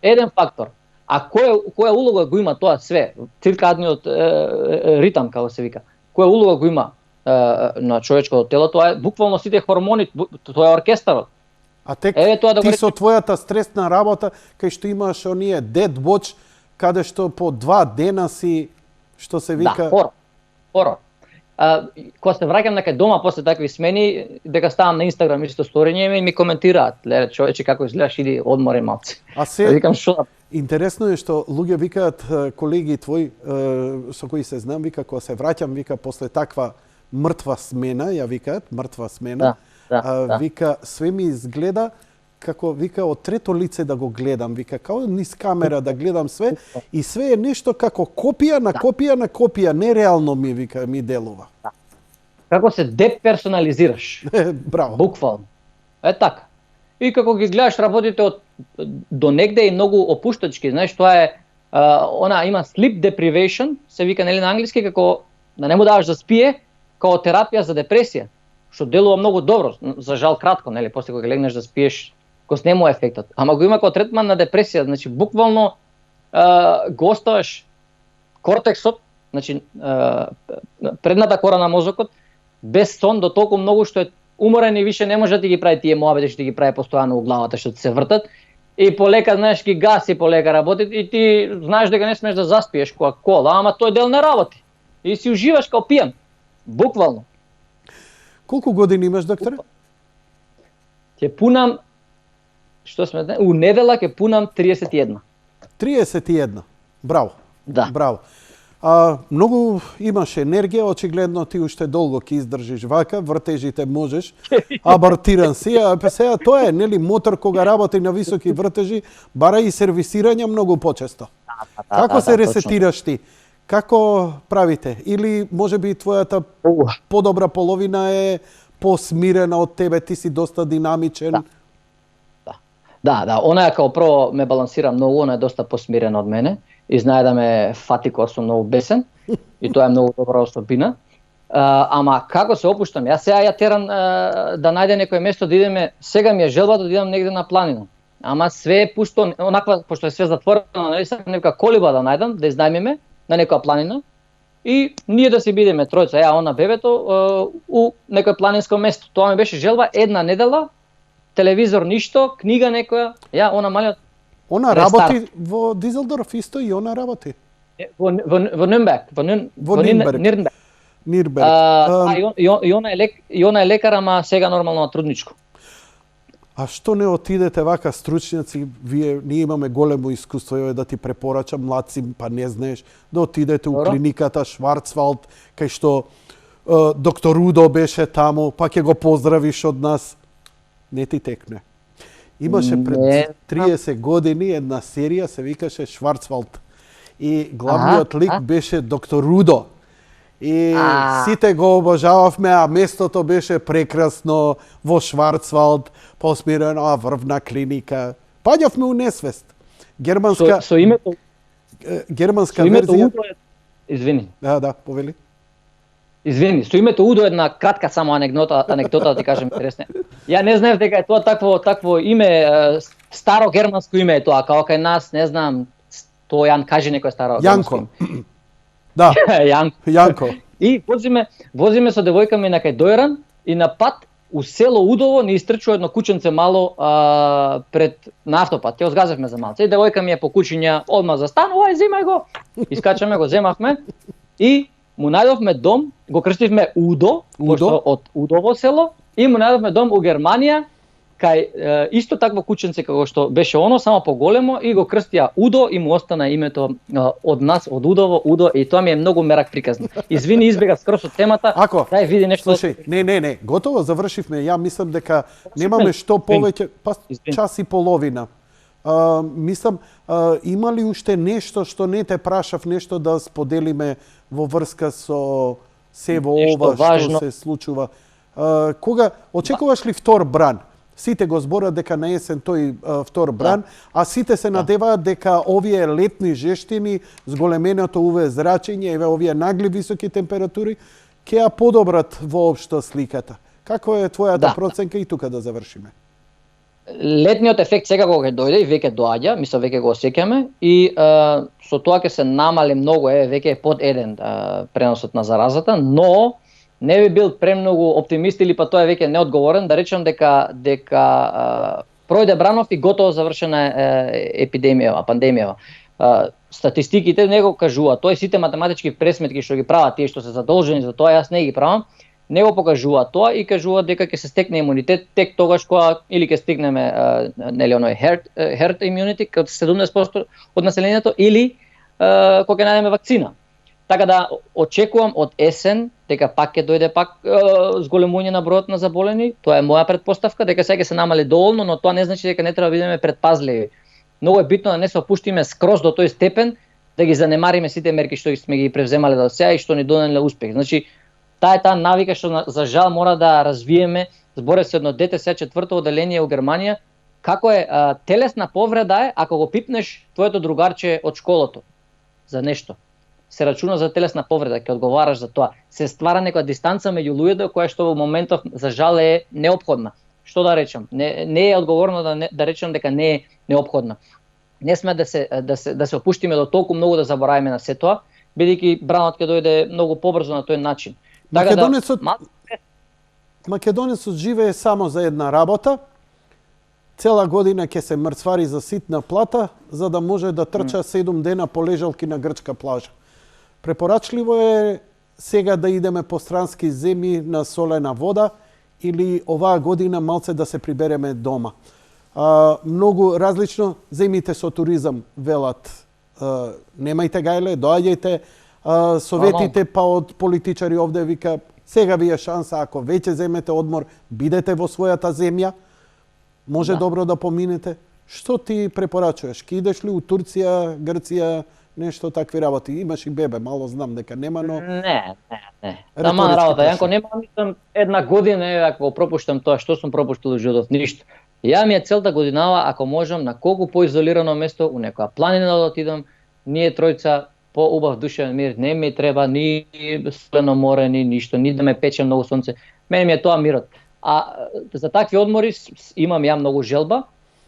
Еден фактор. А која улога го има тоа све? Циркадниот ритам, како се вика. Која улога го има на човечкото тело? Тоа е буквално сите хормони, тоа е оркестарот. А ти со твојата стресна работа, кај што имаш оние dead watch, каде што по 2 дена си, што се вика... Да, хорор. Кога се враќам некај дома после такви смени, дека ставам на Инстаграм исто сториње и ми коментираат, леле човече како изгледаш, иди одмори малце. А викам што интересно е што луѓе викаат, колеги твои со кои се знам, вика кога се враќам, вика после таква мртва смена, ја викаат, мртва смена. Да. Вика, све ми изгледа како, вика, од трето лице да го гледам, вика, као низ камера да гледам све, и све е нешто како копија на копија на копија, нереално ми, вика, ми делува. Да. Како се деперсонализираш. Браво. Буквално. Така. И како ги гледаш работите до негде и многу опуштачки, знаеш, тоа е, има sleep deprivation, се вика, нели, на англиски, како да не му даваш да спие, како терапија за депресија, што делува многу добро, за жал кратко, нели, после кога легнеш да спиеш, го снемува ефектот. Ама го има како третман на депресија, значи буквално го оставаш кортексот, значи предната кора на мозокот, без сон до толку многу што е уморен и више не може да ти ги прави тие моабети што ти ги прави постојано во главата што ти се вртат. И полека, знаеш, ги гаси полека работи и ти знаеш дека не смееш да заспиеш која кола, ама тој дел не работи. И си уживаш као пијан. Буквално. Колку години имаш, докторе? Ќе пунам, у недела ќе пунам 31. 31. Браво. Да. Браво. Многу имаш енергија, очигледно ти уште долго ќе издржиш вака, вртежите можеш, абортиран си, сега тоа е, нели, мотор кога работи на високи вртежи, бара и сервисирање многу почесто. Како се ресетираш ти? Како правите? Или можеби твојата подобра половина е посмирена од тебе, ти си доста динамичен? Да, она е као прво ме балансира многу, она е доста посмирена од мене и знае да ме фати кога сум многу бесен и тоа е многу добра особина. Ама како се опуштам? Јас сега ја терам да најде некој место да идеме, сега ми е желбата да идам негде на планина. ама све е пусто, онаква, пошто е све затворено, нели, сакам нека колиба да најдам, да изнајмиме на некоја планина и ние да се бидеме тројца, ја, она бебето, у некој планинско место. Тоа ми беше желба, една недела, телевизор ништо, книга некоја, ја, она малиот. Она работи во Дизелдорф исто и она работи. Во Нюрнберг, во Нюрнберг. Нирберг. И она е лекар, ама сега нормално на трудничко. А што не отидете вака стручњаци, ние имаме големо искуство, е да ти препорачам младци, па не знаеш, да отидете у клиниката Шварцвалд, кај што доктор Удо беше таму, па ќе го поздравиш од нас. Не ти текне. Имаше пред 30 години една серија, се викаше Шварцвалд. И главниот лик беше доктор Удо. И сите го обожававме, а местото беше прекрасно во Шварцвалд, посмирена врвна клиника. Паѓавме у несвест. Германска со името верзија. Извини. Да, повели. Извини, со името Удо една кратка само анекдота да ти кажам интересна. Ја не знаев дека е тоа такво име, старо германско име е тоа, као кај нас, не знам, Стојан, кажи некој старо Јанко. Да. Јанко. И возиме со девојка ми на кај Дојран и на пат у село Удово ни истрчува едно кученце мало пред на автопат. Ќе озгазевме за малце. И девојка ми е по кучиња, одма застанува, земај го. Искачаме го, земавме и му најдовме дом, го крстивме Удо, пошто од Удово село, и му најдовме дом у Германија, кај исто такво кученце како што беше оно, само поголемо, и го крстија Удо и му остана името од нас, од Удово, Удо, и тоа ми е многу мерак приказно. Извини, избегав скроз од темата, дај види нешто. Слушај, не, готово завршивме. Ја мислам дека немаме што повеќе, па час и половина. Мислам, има ли уште нешто што не те прашав, нешто да споделиме во врска со во ова што се случува? Кога очекуваш ли втор бран? Сите го зборат дека на есен тој втор бран, а сите се надеваат дека овие летни жештини, зголеменото УВ зрачење и овие нагли високи температури ќе ја подобрат воопшто сликата. Како е твојата проценка и тука да завршиме? Летниот ефект секако ќе дојде и веќе доаѓа, мислам веќе го осеќаме и со тоа ќе се намали многу, веќе е под 1 преносот на заразата, но не би бил премногу оптимист или па тоа е веќе неодговорен да речем дека пројде бранов и готово завршена епидемијава, пандемијава. Статистиките него кажуваат, тоа сите математички пресметки што ги прават тие што се задолжени за тоа, јас не ги правам, него покажуваат тоа и кажуваат дека ќе се стекне имунитет тек тогаш кога или ќе стигнеме нели оној herd immunity кај 70% од населението или кога ќе најдеме вакцина. Така да очекувам од есен дека пак ќе дојде зголемување на бројот на заболени, тоа е моја предпоставка, дека сега ќе се намали доволно, но тоа не значи дека не треба да бидеме предпазливи. Многу е битно да не се опуштиме скроз до тој степен да ги занемариме сите мерки што сме ги превземале до сега и што ни донеле успех. Значи таа навика што за жал мора да развиеме. Зборев се едно дете сега 4-то оделение у Германија, како е телесна повреда е ако го пипнеш твоето другарче од школото за нешто. Се рачуна за телесна повреда, ќе одговараш за тоа. Се ствара некоја дистанца меѓу луѓето која што во моментов за жал е неопходна. Што да речам? Не е одговорно да речем дека не е неопходна. Не сме да се опуштиме до толку многу да заборавиме на се тоа, бидејќи бранот ќе дојде многу побрзо на тој начин. Македонецот живее само за една работа. Цела година ќе се мрцвари за ситна плата, за да може да трча 7 дена по лежалки на грчка плажа. Препорачливо е сега да идеме по странски земји на солена вода или оваа година малце да се прибереме дома. Многу различно земите со туризам велат. Немајте гајле, доаѓајте. Советите па од политичари овде вика сега ви е шанса, ако веќе земете одмор, бидете во својата земја, може добро да поминете. Што ти препорачуваш? Ки идеш ли у Турција, Грција, нешто такви работи? Имаш и бебе, мало знам дека нема, но... Не. Тама работа, Јанко, нема, мислам, една година ако пропуштам тоа, што сум пропуштил животот, ништо. Ја ми е целта годинава, ако можам, на колку поизолирано место, у некоја планина да отидам, ние тројца, по убав душевен мир, не ми треба ни солено море, ни ништо, ни да ме пече многу сонце. Мене ми е тоа мирот. А за такви одмори имам ја многу желба,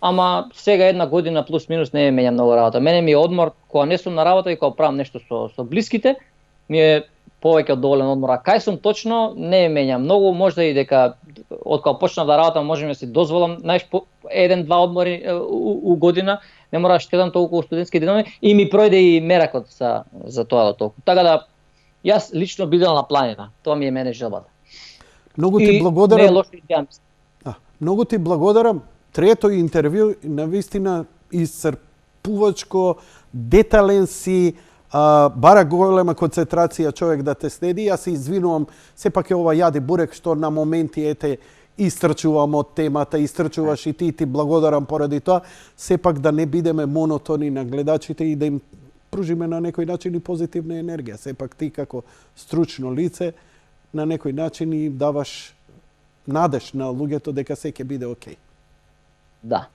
ама сега една година плюс минус не ме менја многу работа. Мене ми е одмор кога не сум на работа и кога правам нешто со блиските, ми е повеќе од доволен одмор. А кај сум точно не ме менја многу, можда и дека од кога почнав да работам можеме да си дозволам, знаеш, по 1-2 одмори у година, не мора да штедам толку студентски денови и ми пројде и меракот за тоа до толку. Така да јас лично бидел на планина. Тоа ми е мене желбата. Многу ти благодарам. Не е лошо идеја. Многу ти благодарам. Трето интервју, навистина исцрпувачко, детален си, бара голема концентрација човек да те следи. Јас се извинувам, сепак е ова јаде бурек што на моменти истрчувам од темата, истрчуваш и ти благодарам поради тоа. Сепак да не бидеме монотони на гледачите и да им пружиме на некој начин и позитивна енергија. Сепак ти како стручно лице на некој начин и даваш надеж на луѓето дека се ќе биде окей. Да.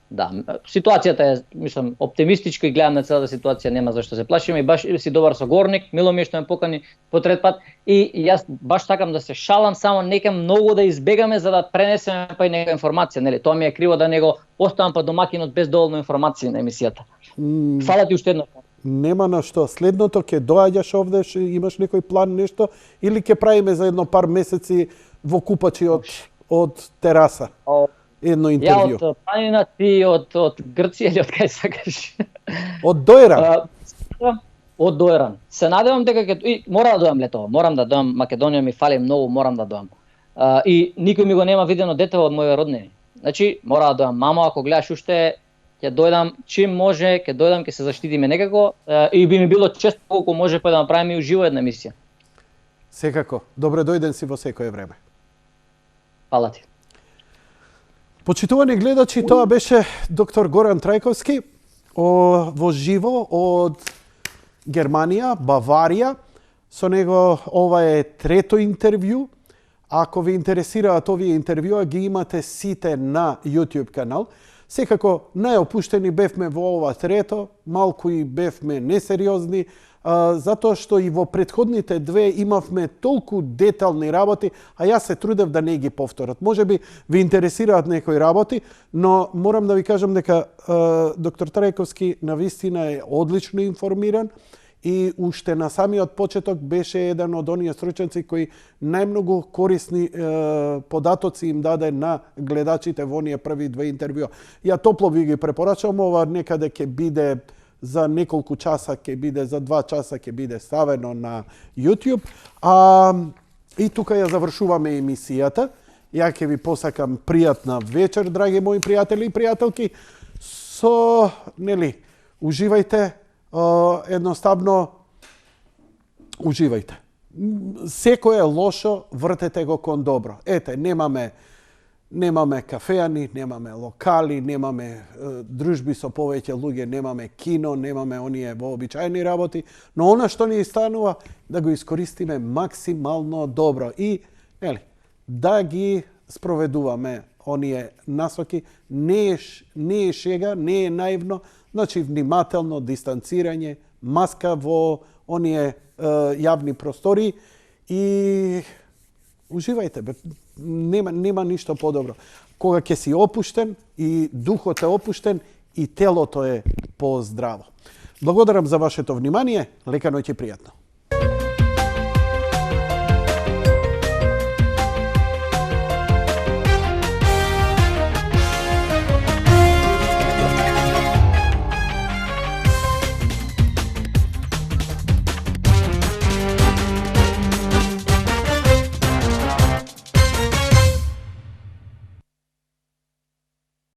Ситуацијата е, мислам, оптимистичка и гледам на целата ситуација, нема зашто се плашиме и баш си добар согорник, мило ми е што ме покани по трет пат и јас баш сакам да се шалам, само нека многу да избегаме за да пренесеме па и нека информација, нели? Тоа ми е криво да него оставам па домакинот без доволно информации на емисијата. Фала ти уште едно. Нема на што. Следното ќе доаѓаш овде, имаш некој план нешто или ќе правиме за едно пар месеци во купачи од тераса? Едно интервју. Ја од планина, ти од Грција или од кај сакаш? Од Дојран. Од Дојран. Се надевам дека мора да дојам летово, морам да дојам, Македонија ми фали многу, морам да дојам. И никој ми го нема видено детево од моје роднини. Значи, мора да дојам. Мамо, ако гледаш уште, ќе дојдам чим може, ќе дојдам, ќе се заштитиме некако и би ми било често колку може па да направиме и уживо една емисија. Секако. Добре дојден си во секое време. Фала ти. Почитувани гледачи, тоа беше доктор Горан Трајковски во живо од Германија, Баварија. Со него ова е трето интервју. Ако ви интересираат овие интервјуа, ги имате сите на YouTube канал. Секако, најопуштени бевме во ова трето, малку и бевме несериозни, затоа што и во претходните две имавме толку детални работи, а јас се трудев да не ги повторат. Може би ви интересираат некои работи, но морам да ви кажам дека доктор Трајковски навистина е одлично информиран и уште на самиот почеток беше еден од оние струченци кои најмногу корисни податоци им даде на гледачите во оние први две интервјуа. Ја топло ви ги препорачувам, ова некаде ќе биде за неколку часа, ќе биде за 2 часа ќе биде ставено на YouTube. И тука ја завршуваме емисијата. Ја ќе ви посакам пријатна вечер, драги мои пријатели и пријателки. Уживајте, едноставно уживајте. Секое лошо вртете го кон добро. Ете, немаме кафеани, немаме локали, немаме дружби со повеќе луѓе, немаме кино, немаме оние вообичаени работи, но она што ни станува да го искористиме максимално добро и да ги спроведуваме оние насоки. Не е шега, не е наивно, значи внимателно дистанцирање, маска во оние јавни простори и уживајте, нема ништо подобро. Кога ќе си опуштен и духот е опуштен и телото е поздраво. Благодарам за вашето внимание, лека ноќ и пријатно.